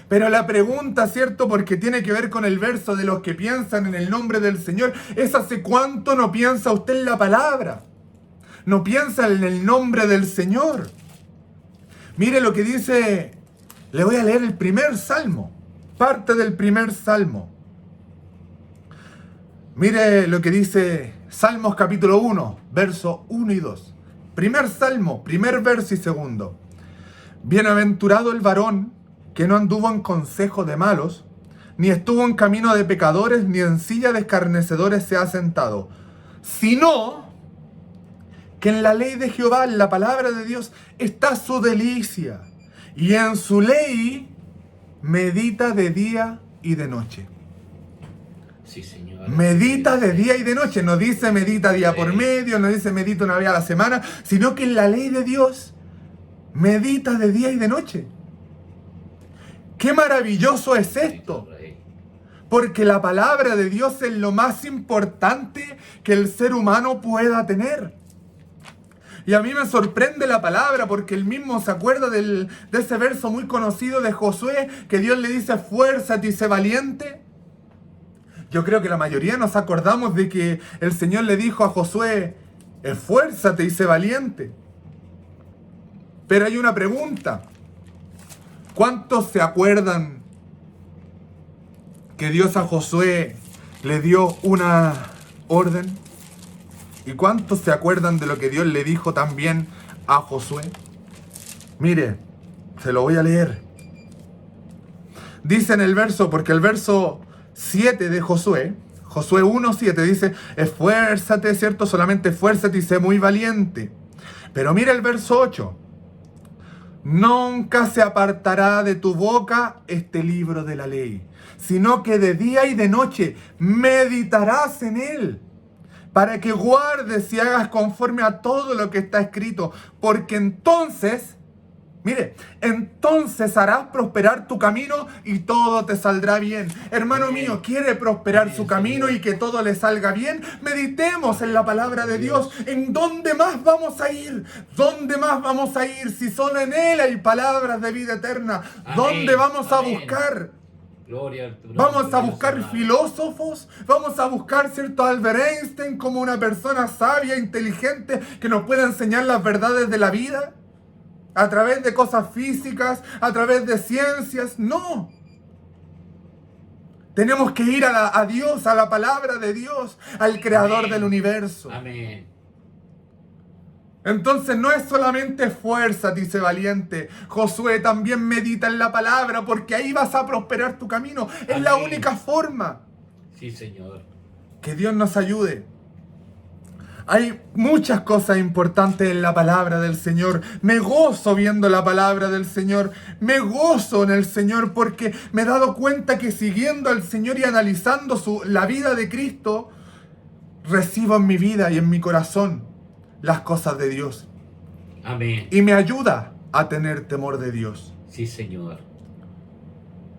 Pero la pregunta, ¿cierto?, porque tiene que ver con el verso de los que piensan en el nombre del Señor, es ¿hace cuánto no piensa usted en la palabra? No piensa en el nombre del Señor. Mire lo que dice. Le voy a leer el primer salmo, parte del primer salmo. Mire lo que dice Salmos capítulo 1, verso 1 y 2. Primer salmo, primer verso y segundo. Bienaventurado el varón que no anduvo en consejo de malos, ni estuvo en camino de pecadores, ni en silla de escarnecedores se ha sentado, sino que en la ley de Jehová, en la palabra de Dios, está su delicia. y en su ley medita de día y de noche. Sí, Señor. Medita de día y de noche. No dice medita día por medio, no dice medita una vez a la semana, sino que en la ley de Dios medita de día y de noche. ¡Qué maravilloso es esto! Porque la palabra de Dios es lo más importante que el ser humano pueda tener. Y a mí me sorprende la palabra porque él mismo se acuerda de ese verso muy conocido de Josué, que Dios le dice, esfuérzate y sé valiente. Yo creo que la mayoría nos acordamos de que el Señor le dijo a Josué, esfuérzate y sé valiente. Pero hay una pregunta. ¿Cuántos se acuerdan que Dios a Josué le dio una orden? ¿Y cuántos se acuerdan de lo que Dios le dijo también a Josué? Mire, se lo voy a leer. Dice en el verso, porque el verso 7 de Josué 1:7 dice, esfuérzate, ¿cierto? Solamente esfuérzate y sé muy valiente. Pero mira el verso 8. Nunca se apartará de tu boca este libro de la ley, sino que de día y de noche meditarás en él, para que guardes y hagas conforme a todo lo que está escrito, porque entonces, mire, entonces harás prosperar tu camino y todo te saldrá bien. Hermano mío, ¿quiere prosperar su camino y que todo le salga bien? Meditemos en la palabra de Dios. ¿En dónde más vamos a ir? ¿Dónde más vamos a ir si solo en Él hay palabras de vida eterna? ¿Dónde vamos a buscar? Vamos a buscar filósofos, vamos a buscar, ¿cierto?, Albert Einstein como una persona sabia, inteligente, que nos pueda enseñar las verdades de la vida, a través de cosas físicas, a través de ciencias. No. Tenemos que ir a Dios, a la palabra de Dios, al creador del universo. Amén. Entonces no es solamente esfuérzate y sé valiente. Josué también medita en la palabra, porque ahí vas a prosperar tu camino. Es Amén. la única forma. Sí, Señor. Que Dios nos ayude. Hay muchas cosas importantes en la palabra del Señor. Me gozo viendo la palabra del Señor. Me gozo en el Señor porque me he dado cuenta que siguiendo al Señor y analizando la vida de Cristo, recibo en mi vida y en mi corazón las cosas de Dios. Amén. Y me ayuda a tener temor de Dios. Sí, Señor.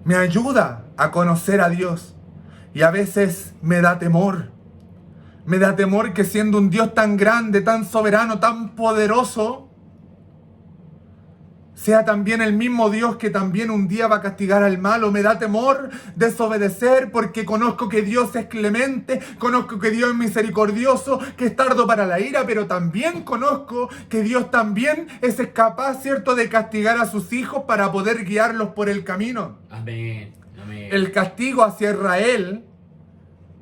Me ayuda a conocer a Dios. Y a veces me da temor. Me da temor que siendo un Dios tan grande, tan soberano, tan poderoso, sea también el mismo Dios que también un día va a castigar al malo. Me da temor desobedecer porque conozco que Dios es clemente, conozco que Dios es misericordioso, que es tardo para la ira, pero también conozco que Dios también es capaz, ¿cierto?, de castigar a sus hijos para poder guiarlos por el camino. Amén. Amén. El castigo hacia Israel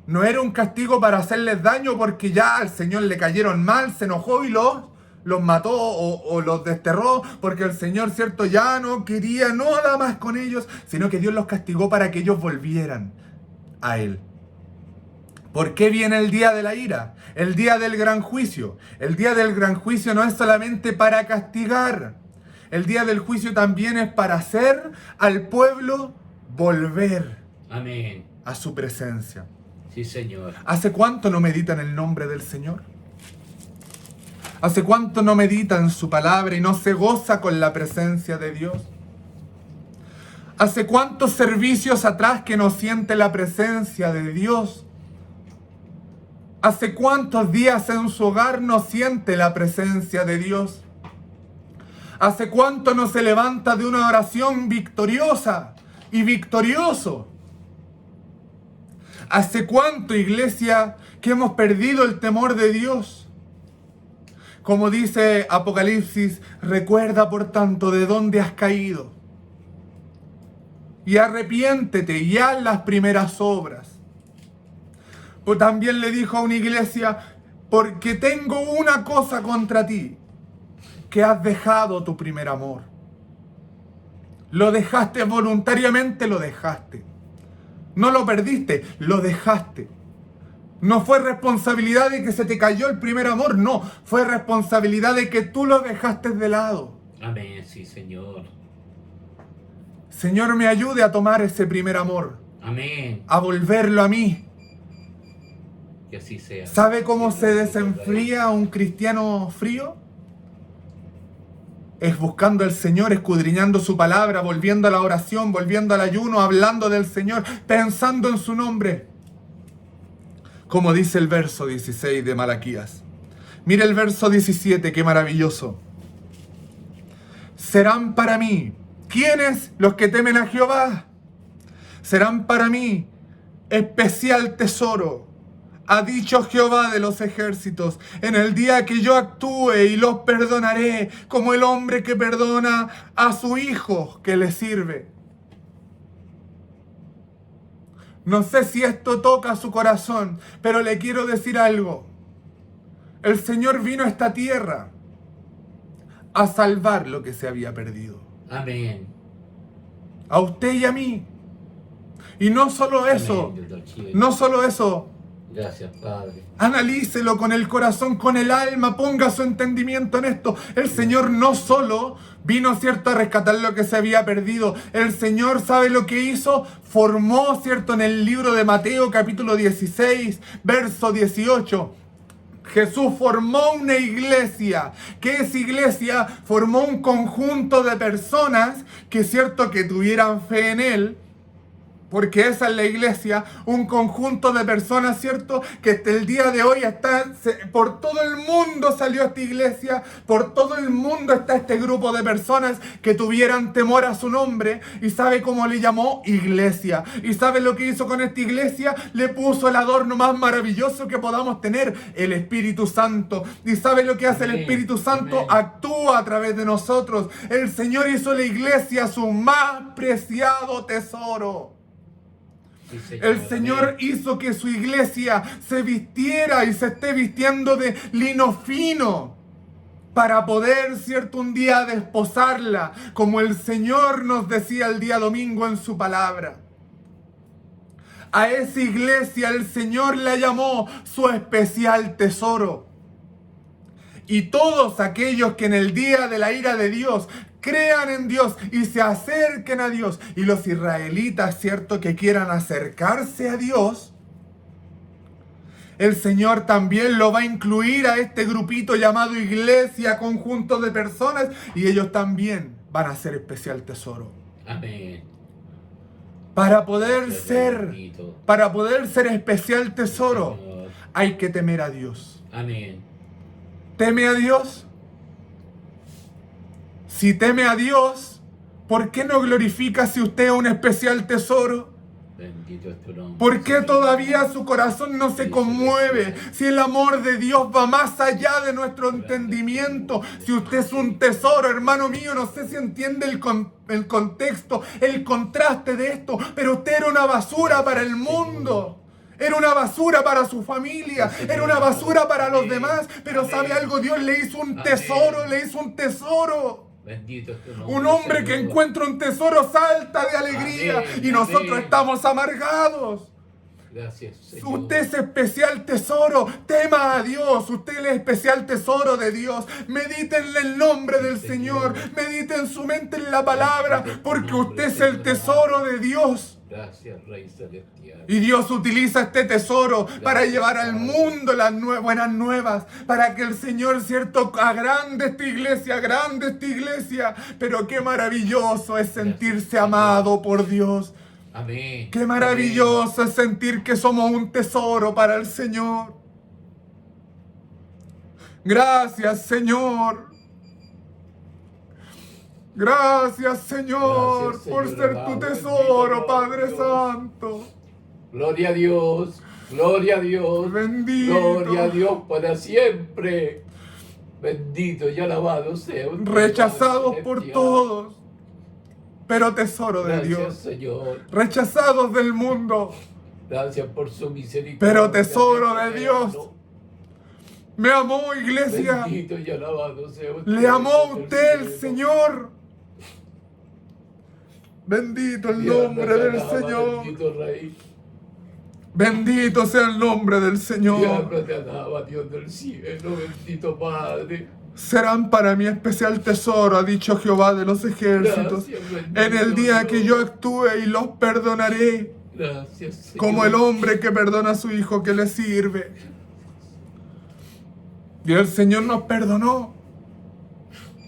no era un castigo para hacerles daño porque ya al Señor le cayeron mal, se enojó y los mató o los desterró porque el Señor, ¿cierto?, ya no quería nada más con ellos, sino que Dios los castigó para que ellos volvieran a Él. ¿Por qué viene el día de la ira? El día del gran juicio. El día del gran juicio no es solamente para castigar. El día del juicio también es para hacer al pueblo volver Amén. a su presencia. Sí, Señor. ¿Hace cuánto no meditan el nombre del Señor? ¿Hace cuánto no meditan su palabra y no se goza con la presencia de Dios? ¿Hace cuántos servicios atrás que no siente la presencia de Dios? ¿Hace cuántos días en su hogar no siente la presencia de Dios? ¿Hace cuánto no se levanta de una oración victoriosa y victorioso? ¿Hace cuánto, iglesia, que hemos perdido el temor de Dios? Como dice Apocalipsis, recuerda por tanto de dónde has caído y arrepiéntete y haz las primeras obras. O también le dijo a una iglesia, porque tengo una cosa contra ti, que has dejado tu primer amor. Lo dejaste voluntariamente, lo dejaste. No lo perdiste, lo dejaste. No fue responsabilidad de que se te cayó el primer amor, no. Fue responsabilidad de que tú lo dejaste de lado. Amén, sí, Señor. Señor, me ayude a tomar ese primer amor, Amén. a volverlo a mí. Que así sea. ¿Sabe cómo se desenfría un cristiano frío? Es buscando al Señor, escudriñando su palabra, volviendo a la oración, volviendo al ayuno, hablando del Señor, pensando en su nombre. Como dice el verso 16 de Malaquías. Mire el verso 17, qué maravilloso. Serán para mí. ¿Quiénes? Los que temen a Jehová. Serán para mí especial tesoro. Ha dicho Jehová de los ejércitos, en el día que yo actúe y los perdonaré, como el hombre que perdona a su hijo que le sirve. No sé si esto toca su corazón, pero le quiero decir algo. El Señor vino a esta tierra a salvar lo que se había perdido. Amén. A usted y a mí. Y no solo eso, no solo eso. Gracias, Padre. Analícelo con el corazón, con el alma, ponga su entendimiento en esto. El Señor no solo vino, ¿cierto?, a rescatar lo que se había perdido. El Señor, ¿sabe lo que hizo? Formó, ¿cierto?, en el libro de Mateo, capítulo 16, verso 18. Jesús formó una iglesia. ¿Qué es iglesia? Formó un conjunto de personas que, ¿cierto?, que tuvieran fe en Él. Porque esa es la iglesia, un conjunto de personas, ¿cierto? Que hasta el día de hoy por todo el mundo salió esta iglesia, por todo el mundo está este grupo de personas que tuvieran temor a su nombre. ¿Y sabe cómo le llamó? Iglesia. ¿Y sabe lo que hizo con esta iglesia? Le puso el adorno más maravilloso que podamos tener, el Espíritu Santo. ¿Y sabe lo que hace el Espíritu Santo? Actúa a través de nosotros. El Señor hizo la iglesia su más preciado tesoro. Sí, Señor. El Señor hizo que su iglesia se vistiera y se esté vistiendo de lino fino para poder, ¿cierto?, un día desposarla, como el Señor nos decía el día domingo en su palabra. A esa iglesia el Señor la llamó su especial tesoro. Y todos aquellos que en el día de la ira de Dios crean en Dios y se acerquen a Dios, y los israelitas, ¿cierto?, que quieran acercarse a Dios, el Señor también lo va a incluir a este grupito llamado iglesia, conjunto de personas, y ellos también van a ser especial tesoro. Amén. Para poder ser especial tesoro, Señor. hay que temer a Dios. Amén. ¿Teme a Dios? Si teme a Dios, ¿por qué no glorifica si usted es un especial tesoro? Bendito es tu nombre. ¿Por qué todavía su corazón no se conmueve? Si el amor de Dios va más allá de nuestro entendimiento. Si usted es un tesoro, hermano mío, no sé si entiende el contexto, el contraste de esto, pero usted era una basura para el mundo. Era una basura para su familia, era una basura para los demás, pero ¿sabe algo? Dios le hizo un tesoro, le hizo un tesoro. Bendito es tu nombre, Un hombre que Señor. encuentra un tesoro salta de alegría. Amén, Y nosotros amén. estamos amargados. Gracias, Señor. Usted es especial tesoro, tema a Dios, usted es el especial tesoro de Dios. Medite en el nombre del Señor, medite en su mente en la palabra, porque usted es el tesoro de Dios. Gracias, Rey Celestial. Y Dios utiliza este tesoro para llevar al mundo las buenas nuevas, para que el Señor, ¿cierto?, agrande esta iglesia. Pero qué maravilloso es sentirse amado por Dios. Amén. Qué maravilloso es sentir que somos un tesoro para el Señor. Gracias, Señor. Gracias, Señor, Gracias, por Señor ser tu amado. tesoro, Bendito Padre Dios. Santo. Gloria a Dios. Gloria a Dios. Bendito. Gloria a Dios para siempre. Bendito y alabado sea. un Rechazados Dios por celestial. todos, pero tesoro de Gracias, Dios. Señor. Rechazados del mundo, Gracias por su misericordia. pero tesoro de eterno. Dios. Me amó, iglesia. Bendito y alabado sea usted. Le amó a del usted el cielo. Señor. Bendito el Dios nombre nos del alaba, Señor. Bendito Rey. Bendito sea el nombre del Dios Señor. te alaba, Dios del cielo. Bendito Padre. serán para mí especial tesoro, ha dicho Jehová de los ejércitos. En el día que yo actúe y los perdonaré, como el hombre que perdona a su hijo que le sirve. Y el Señor nos perdonó.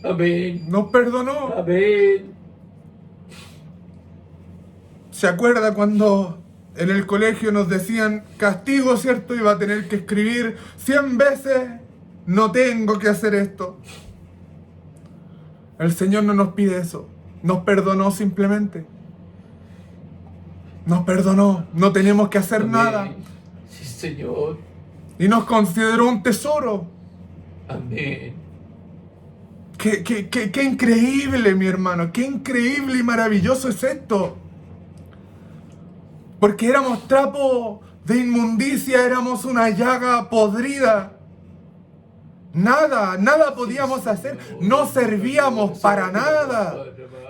Amén. Nos perdonó. Amén. ¿Se acuerda cuando en el colegio nos decían castigo, cierto? Iba a tener que escribir 100 veces, no tengo que hacer esto. El Señor no nos pide eso. Nos perdonó simplemente. Nos perdonó. No tenemos que hacer nada. Sí, Señor. Y nos consideró un tesoro. Amén. Qué increíble, mi hermano. Qué increíble y maravilloso es esto. Porque éramos trapo de inmundicia, éramos una llaga podrida. Nada podíamos hacer. No servíamos para nada.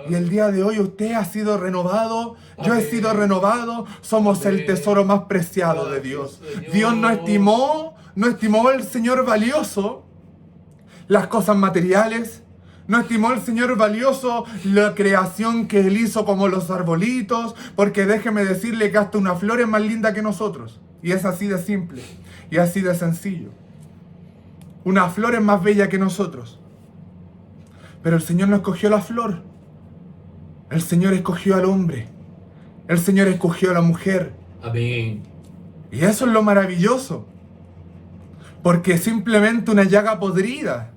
Y el día de hoy usted ha sido renovado, yo he sido renovado, somos el tesoro más preciado de Dios. Dios no estimó el Señor valioso las cosas materiales, no estimó el Señor valioso la creación que Él hizo como los arbolitos, porque déjeme decirle que hasta una flor es más linda que nosotros. Y es así de simple, y así de sencillo. Una flor es más bella que nosotros. Pero el Señor no escogió la flor. El Señor escogió al hombre. El Señor escogió a la mujer. Amén. Y eso es lo maravilloso. Porque es simplemente una llaga podrida.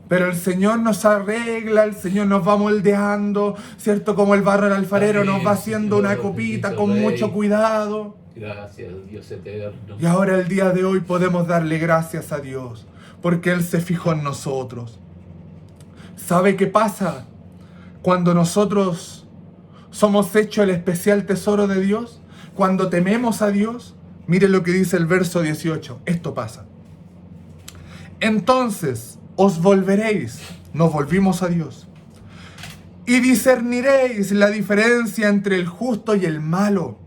Pero el Señor nos arregla, el Señor nos va moldeando, ¿cierto? Como el barro del alfarero nos va haciendo una copita con mucho cuidado. Gracias, Dios eterno. Y ahora el día de hoy podemos darle gracias a Dios, porque Él se fijó en nosotros. ¿Sabe qué pasa cuando nosotros somos hechos el especial tesoro de Dios? Cuando tememos a Dios, mire lo que dice el verso 18. Esto pasa. Entonces os volveréis, nos volvimos a Dios, y discerniréis la diferencia entre el justo y el malo,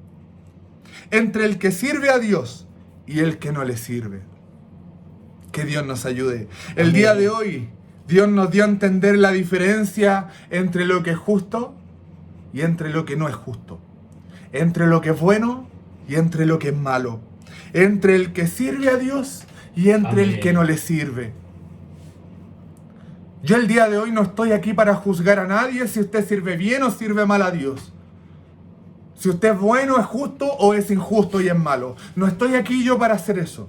entre el que sirve a Dios y el que no le sirve. Que Dios nos ayude. El día de hoy, Dios nos dio a entender la diferencia entre lo que es justo y entre lo que no es justo, entre lo que es bueno y entre lo que es malo, entre el que sirve a Dios y entre el que no le sirve. Yo el día de hoy no estoy aquí para juzgar a nadie si usted sirve bien o sirve mal a Dios. Si usted es bueno, es justo o es injusto y es malo. No estoy aquí yo para hacer eso.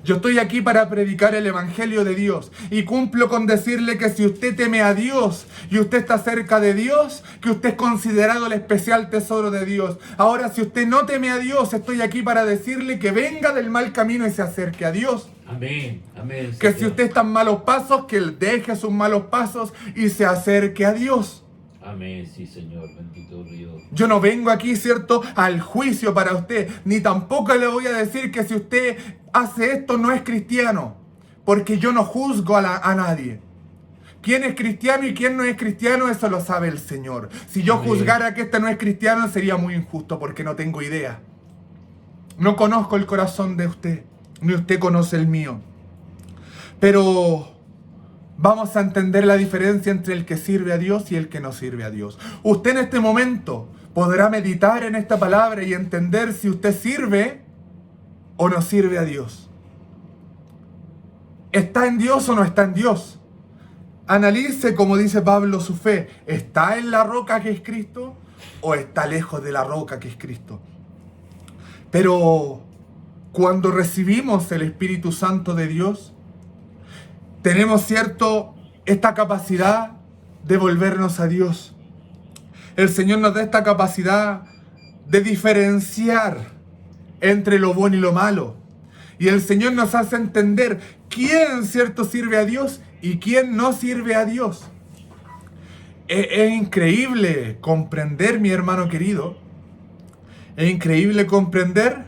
Yo estoy aquí para predicar el Evangelio de Dios. Y cumplo con decirle que si usted teme a Dios y usted está cerca de Dios, que usted es considerado el especial tesoro de Dios. Ahora, si usted no teme a Dios, estoy aquí para decirle que venga del mal camino y se acerque a Dios. Amén, amén. Que si usted está en malos pasos, que Él deje sus malos pasos y se acerque a Dios. Amén, sí, Señor, bendito Dios. Yo no vengo aquí, ¿cierto?, al juicio para usted, ni tampoco le voy a decir que si usted hace esto no es cristiano, porque yo no juzgo a nadie. ¿Quién es cristiano y quién no es cristiano? Eso lo sabe el Señor. Si yo juzgara que este no es cristiano, sería muy injusto, porque no tengo idea. No conozco el corazón de usted, ni usted conoce el mío. Pero vamos a entender la diferencia entre el que sirve a Dios y el que no sirve a Dios. Usted en este momento podrá meditar en esta palabra y entender si usted sirve o no sirve a Dios. ¿Está en Dios o no está en Dios? Analice, como dice Pablo, su fe. ¿Está en la roca que es Cristo o está lejos de la roca que es Cristo? Pero cuando recibimos el Espíritu Santo de Dios, tenemos, ¿cierto?, esta capacidad de volvernos a Dios. El Señor nos da esta capacidad de diferenciar entre lo bueno y lo malo. Y el Señor nos hace entender quién, ¿cierto?, sirve a Dios y quién no sirve a Dios. Es increíble comprender, mi hermano querido, es increíble comprender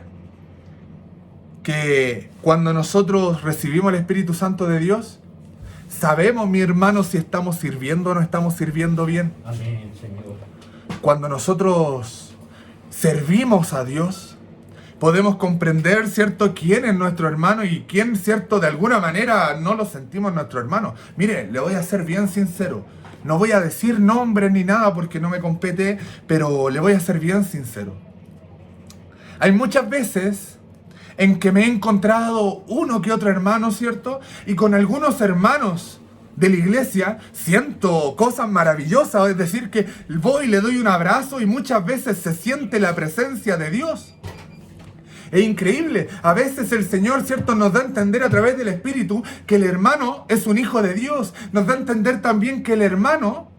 que cuando nosotros recibimos el Espíritu Santo de Dios, sabemos, mi hermano, si estamos sirviendo o no estamos sirviendo bien. Amén, Señor. Cuando nosotros servimos a Dios, Podemos comprender, ¿cierto?, quién es nuestro hermano y quién, ¿cierto?, de alguna manera no lo sentimos nuestro hermano. Mire, le voy a ser bien sincero. No voy a decir nombres ni nada porque no me compete, pero le voy a ser bien sincero. Hay muchas veces en que me he encontrado uno que otro hermano, ¿cierto? Y con algunos hermanos de la iglesia siento cosas maravillosas, es decir, que voy y le doy un abrazo y muchas veces se siente la presencia de Dios. Es increíble, a veces el Señor, ¿cierto?, nos da a entender a través del Espíritu que el hermano es un hijo de Dios, nos da a entender también que el hermano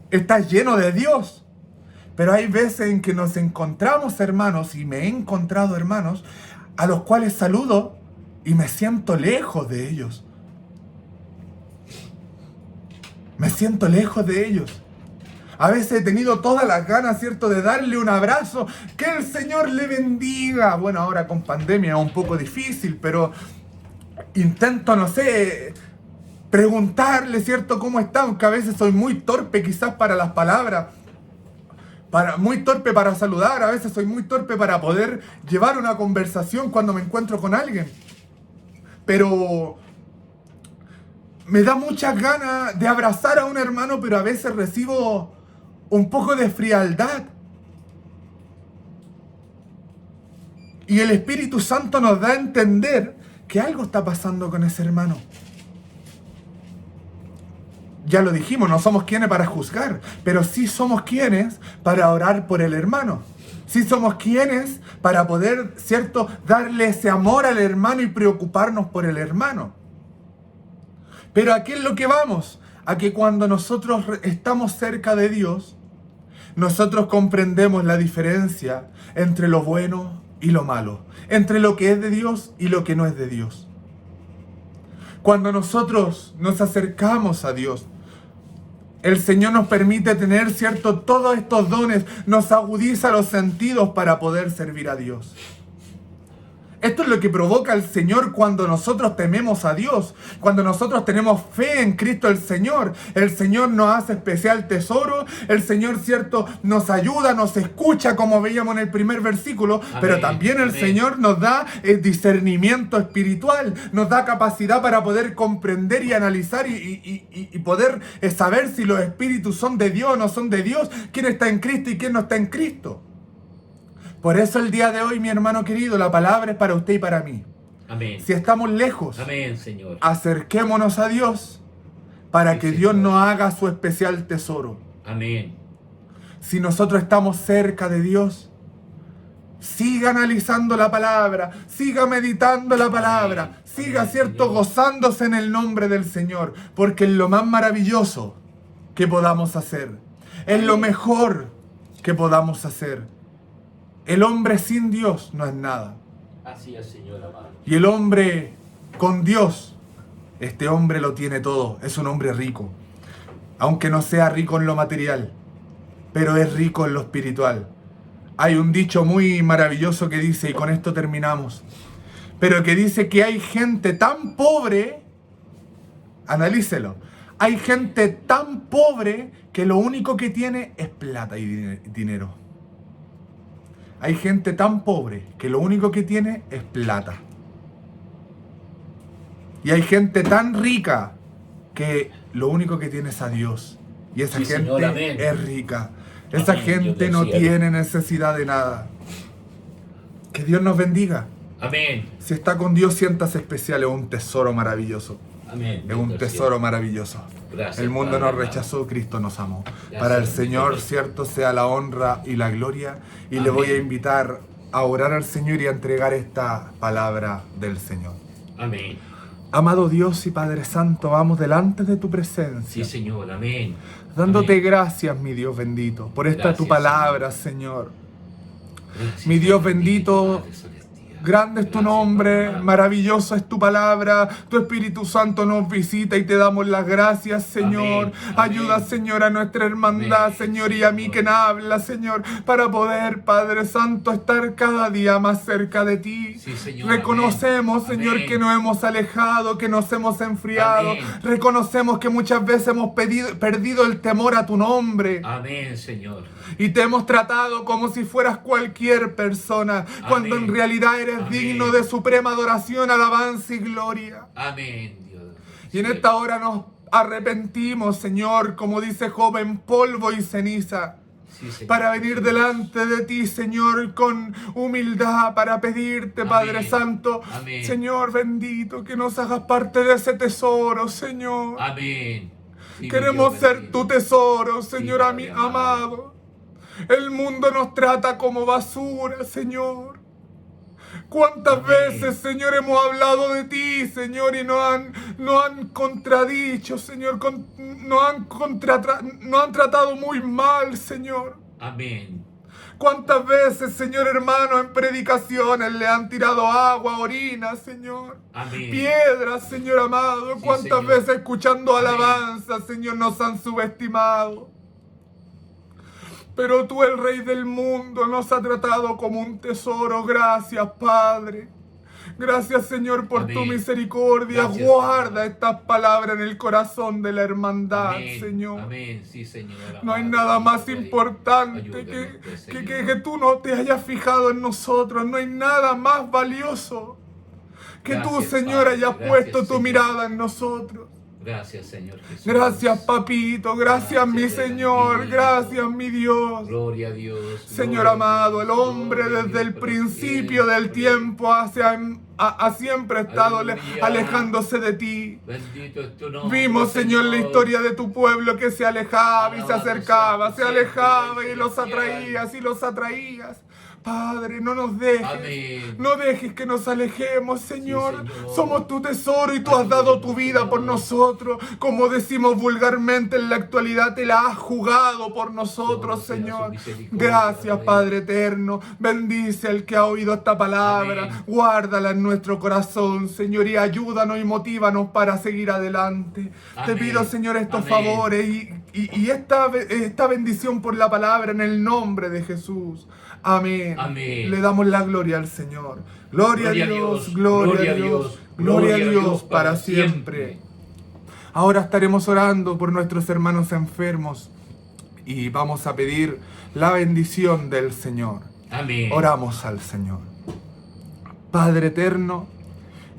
está lleno de Dios. Pero hay veces en que nos encontramos hermanos, y me he encontrado hermanos, a los cuales saludo y me siento lejos de ellos. Me siento lejos de ellos. A veces he tenido todas las ganas, ¿cierto?, de darle un abrazo, que el Señor le bendiga. Bueno, ahora con pandemia es un poco difícil, pero intento, no sé, preguntarle, ¿cierto?, cómo está, aunque a veces soy muy torpe quizás para las palabras. Muy torpe para saludar, a veces soy muy torpe para poder llevar una conversación cuando me encuentro con alguien. Pero me da muchas ganas de abrazar a un hermano, pero a veces recibo un poco de frialdad. Y el Espíritu Santo nos da a entender que algo está pasando con ese hermano. Ya lo dijimos, no somos quienes para juzgar, pero sí somos quienes para orar por el hermano. Sí somos quienes para poder, ¿cierto?, darle ese amor al hermano y preocuparnos por el hermano. Pero ¿a qué es lo que vamos? A que cuando nosotros estamos cerca de Dios, nosotros comprendemos la diferencia entre lo bueno y lo malo, entre lo que es de Dios y lo que no es de Dios. Cuando nosotros nos acercamos a Dios, el Señor nos permite tener, ¿cierto?, todos estos dones, nos agudiza los sentidos para poder servir a Dios. Esto es lo que provoca el Señor cuando nosotros tememos a Dios, cuando nosotros tenemos fe en Cristo el Señor. El Señor nos hace especial tesoro, el Señor, ¿cierto?, nos ayuda, nos escucha, como veíamos en el primer versículo, amén, pero también el Señor nos da discernimiento espiritual, nos da capacidad para poder comprender y analizar y poder saber si los espíritus son de Dios o no son de Dios, quién está en Cristo y quién no está en Cristo. Por eso el día de hoy, mi hermano querido, la palabra es para usted y para mí. Amén. Si estamos lejos, amén, Señor, acerquémonos a Dios para que Dios nos haga su especial tesoro. Amén. Si nosotros estamos cerca de Dios, siga analizando la palabra, siga meditando la palabra, amén, siga, amén, ¿cierto?, Señor, gozándose en el nombre del Señor, porque es lo más maravilloso que podamos hacer. Es amén, lo mejor que podamos hacer. El hombre sin Dios no es nada. Así es, Señor amado. Y el hombre con Dios, este hombre lo tiene todo. Es un hombre rico. Aunque no sea rico en lo material, pero es rico en lo espiritual. Hay un dicho muy maravilloso que dice, y con esto terminamos, pero que dice que hay gente tan pobre, analícelo, hay gente tan pobre que lo único que tiene es plata y dinero. Hay gente tan pobre que lo único que tiene es plata. Y hay gente tan rica que lo único que tiene es a Dios. Y esa gente, Señor, es rica. Esa amén, gente no tiene necesidad de nada. Que Dios nos bendiga. Amén. Si está con Dios, siéntase especial. Es un tesoro maravilloso. Amén. Es un tesoro maravilloso. Gracias, el mundo Padre, nos rechazó, Cristo nos amó. Gracias, para el Señor, cierto, sea la honra y la gloria. Y amén, le voy a invitar a orar al Señor y a entregar esta palabra del Señor. Amén. Amado Dios y Padre Santo, vamos delante de tu presencia. Sí, Señor, amén. Dándote amén, gracias, mi Dios bendito, por esta gracias, tu palabra, Señor. Gracias, Mi Dios bendito, bendito, Padre celestial. Grande es tu nombre, maravillosa es tu palabra. Tu Espíritu Santo nos visita y te damos las gracias, Señor. Amén. Ayuda, Amén. Señor, a nuestra hermandad, Amén, Señor, y a mí Señor. que habla, Señor, para poder, Padre Santo, estar cada día más cerca de ti. Sí, Señor. Reconocemos, Amén. Señor, Amén. que nos hemos alejado, que nos hemos enfriado. Amén. Reconocemos que muchas veces hemos perdido el temor a tu nombre. Amén, Señor. Y te hemos tratado como si fueras cualquier persona, cuando en realidad eres Amén. digno de suprema adoración, alabanza y gloria. Amén, Dios. Y en esta hora nos arrepentimos, Señor, como dice Job, en polvo y ceniza, Sí, Señor. para venir delante de ti, Señor, con humildad, para pedirte, Amén. Padre Santo, Amén. Señor bendito, que nos hagas parte de ese tesoro, Señor. Amén. Sí, Queremos Dios ser bendito. tu tesoro, Señor Padre amado. El mundo nos trata como basura, Señor. ¿Cuántas Amén. veces, Señor, hemos hablado de ti, Señor, y nos han contradicho, Señor, nos han tratado muy mal, Señor? Amén. ¿Cuántas veces, Señor hermano, en predicaciones le han tirado agua, orina, Señor? Amén. Piedras, Señor amado. Sí, ¿Cuántas Señor. veces escuchando Amén. alabanza, Señor, nos han subestimado? Pero tú, el Rey del mundo, nos has tratado como un tesoro. Gracias, Padre. Gracias, Señor, por tu Amén. misericordia. Gracias, Guarda Señor. estas palabras en el corazón de la hermandad, Amén. Señor. Amén. Sí, Señor. No hay Amado, nada más Rey. importante Ayúdanos, que Señor. tú no te hayas fijado en nosotros. No hay nada más valioso que tú, Gracias, Señor, Padre. hayas Gracias, puesto tu Señor. mirada en nosotros. Gracias, Señor Jesús. Gracias, papito. Gracias, mi Gracias, Señor. bendito. Gracias, mi Dios. Gloria a Dios. Señor gloria a amado, Dios, el hombre gloria a desde el Dios por principio del siempre. tiempo ha siempre estado Aleluya. alejándose de ti. Bendito es tu nombre. Vimos, Señor, la historia de tu pueblo que se alejaba y se Alabado acercaba, sea tu se alejaba santo y los celestial. atraías y los atraías. Padre, no nos dejes, Amén. no dejes que nos alejemos, Señor. Señor. Somos tu tesoro y tú has dado tu vida por nosotros. Como decimos vulgarmente en la actualidad, te la has jugado por nosotros, Todo sea Señor. su misericordia, Gracias, Rey. Padre eterno. Bendice al que ha oído esta palabra. Amén. Guárdala en nuestro corazón, Señor, y ayúdanos y motívanos para seguir adelante. Te Amén. pido, Señor, estos Amén. favores y esta bendición por la palabra en el nombre de Jesús. Amén. Amén. Le damos la gloria al Señor. Gloria a Dios, gloria a Dios, gloria a Dios para siempre. Ahora estaremos orando por nuestros hermanos enfermos y vamos a pedir la bendición del Señor. Amén. Oramos al Señor. Padre eterno,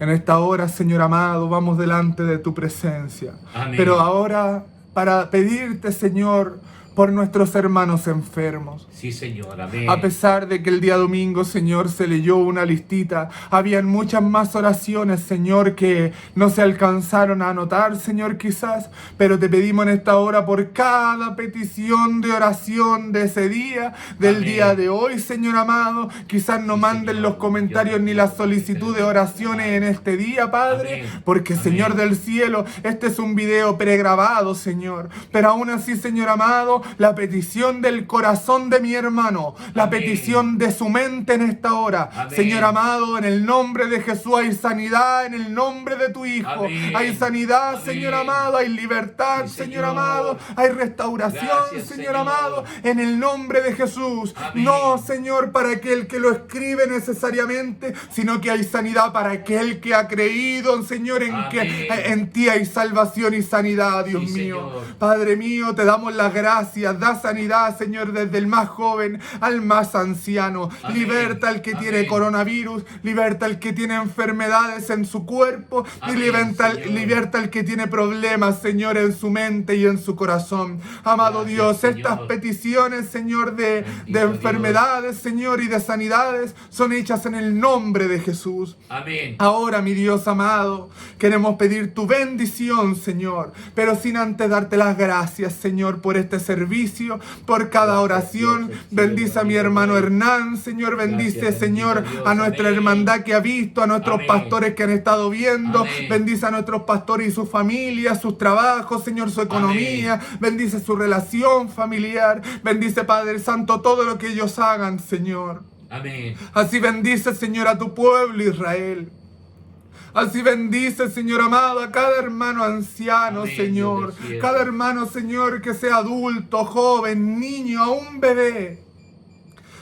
en esta hora, Señor amado, vamos delante de tu presencia. Amén. Pero ahora, para pedirte, Señor, por nuestros hermanos enfermos. Sí, Señor. Amén. A pesar de que el día domingo, Señor, se leyó una listita, habían muchas más oraciones, Señor, que no se alcanzaron a anotar, Señor, quizás, pero te pedimos en esta hora por cada petición de oración de ese día, del Amén. día de hoy, Señor amado. Quizás no Sí, manden Señor. los comentarios ni la solicitud de oraciones en este día, Padre, Amén. porque, Amén. Señor del cielo, este es un video pregrabado, Señor, pero aún así, Señor amado, la petición del corazón de mi hermano, la Amén. petición de su mente en esta hora. Amén. Señor amado, en el nombre de Jesús hay sanidad, en el nombre de tu Hijo. Amén. Hay sanidad, Amén. Señor amado, hay libertad, Sí, Señor Señor. amado, hay restauración, Gracias, Señor Señor. amado, en el nombre de Jesús. Amén. No, Señor, para aquel que lo escribe necesariamente, sino que hay sanidad para aquel que ha creído, Señor, que Amén. en ti hay salvación y sanidad, Dios Sí, mío. Señor. Padre mío, te damos las gracias. Da sanidad, Señor, desde el más joven al más anciano. Amén. Liberta al que Amén. tiene coronavirus. Liberta al que tiene enfermedades en su cuerpo. Y Amén, liberta Señor. al que tiene problemas, Señor, en su mente y en su corazón. Amado Gracias, Dios, Señor. estas peticiones, Señor, de Bendito enfermedades, Señor, y de sanidades, son hechas en el nombre de Jesús. Amén. Ahora, mi Dios amado, queremos pedir tu bendición, Señor, pero sin antes darte las gracias, Señor, por este servicio, por cada oración. Dios, Bendice a mi hermano Hernán, Señor, bendice, Gracias, Señor, bendito Dios. a nuestra Amén. hermandad que ha visto, a nuestros Amén. pastores que han estado viendo. Amén. Bendice a nuestros pastores y sus familias, sus trabajos, Señor, su economía. Bendice su relación familiar. Bendice, Padre Santo, todo lo que ellos hagan, Señor. Amén. Así bendice, Señor, a tu pueblo Israel. Así bendice, Señor amado, a cada hermano anciano, Amén, Señor. Dios del cielo. Cada hermano, Señor, que sea adulto, joven, niño, aún bebé.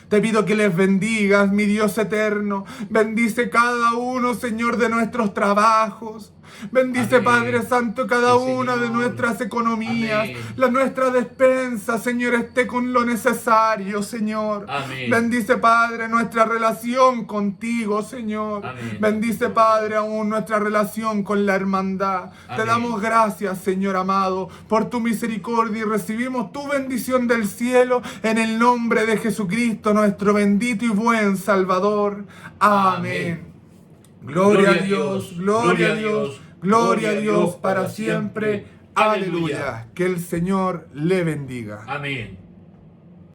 Te pido que les bendigas, mi Dios eterno. Bendice cada uno, Señor, de nuestros trabajos. Bendice, Amén. Padre Santo, cada Sí, una de Señor. nuestras economías. Amén. La nuestra despensa, Señor, esté con lo necesario, Señor. Amén. Bendice, Padre, nuestra relación contigo, Señor. Amén. Bendice, Padre, aún nuestra relación con la hermandad. Te Amén. damos gracias, Señor amado, por tu misericordia y recibimos tu bendición del cielo en el nombre de Jesucristo, nuestro bendito y buen Salvador. Amén. Gloria a Dios, gloria a Dios, gloria a Dios para siempre. Aleluya. Que el Señor le bendiga. Amén.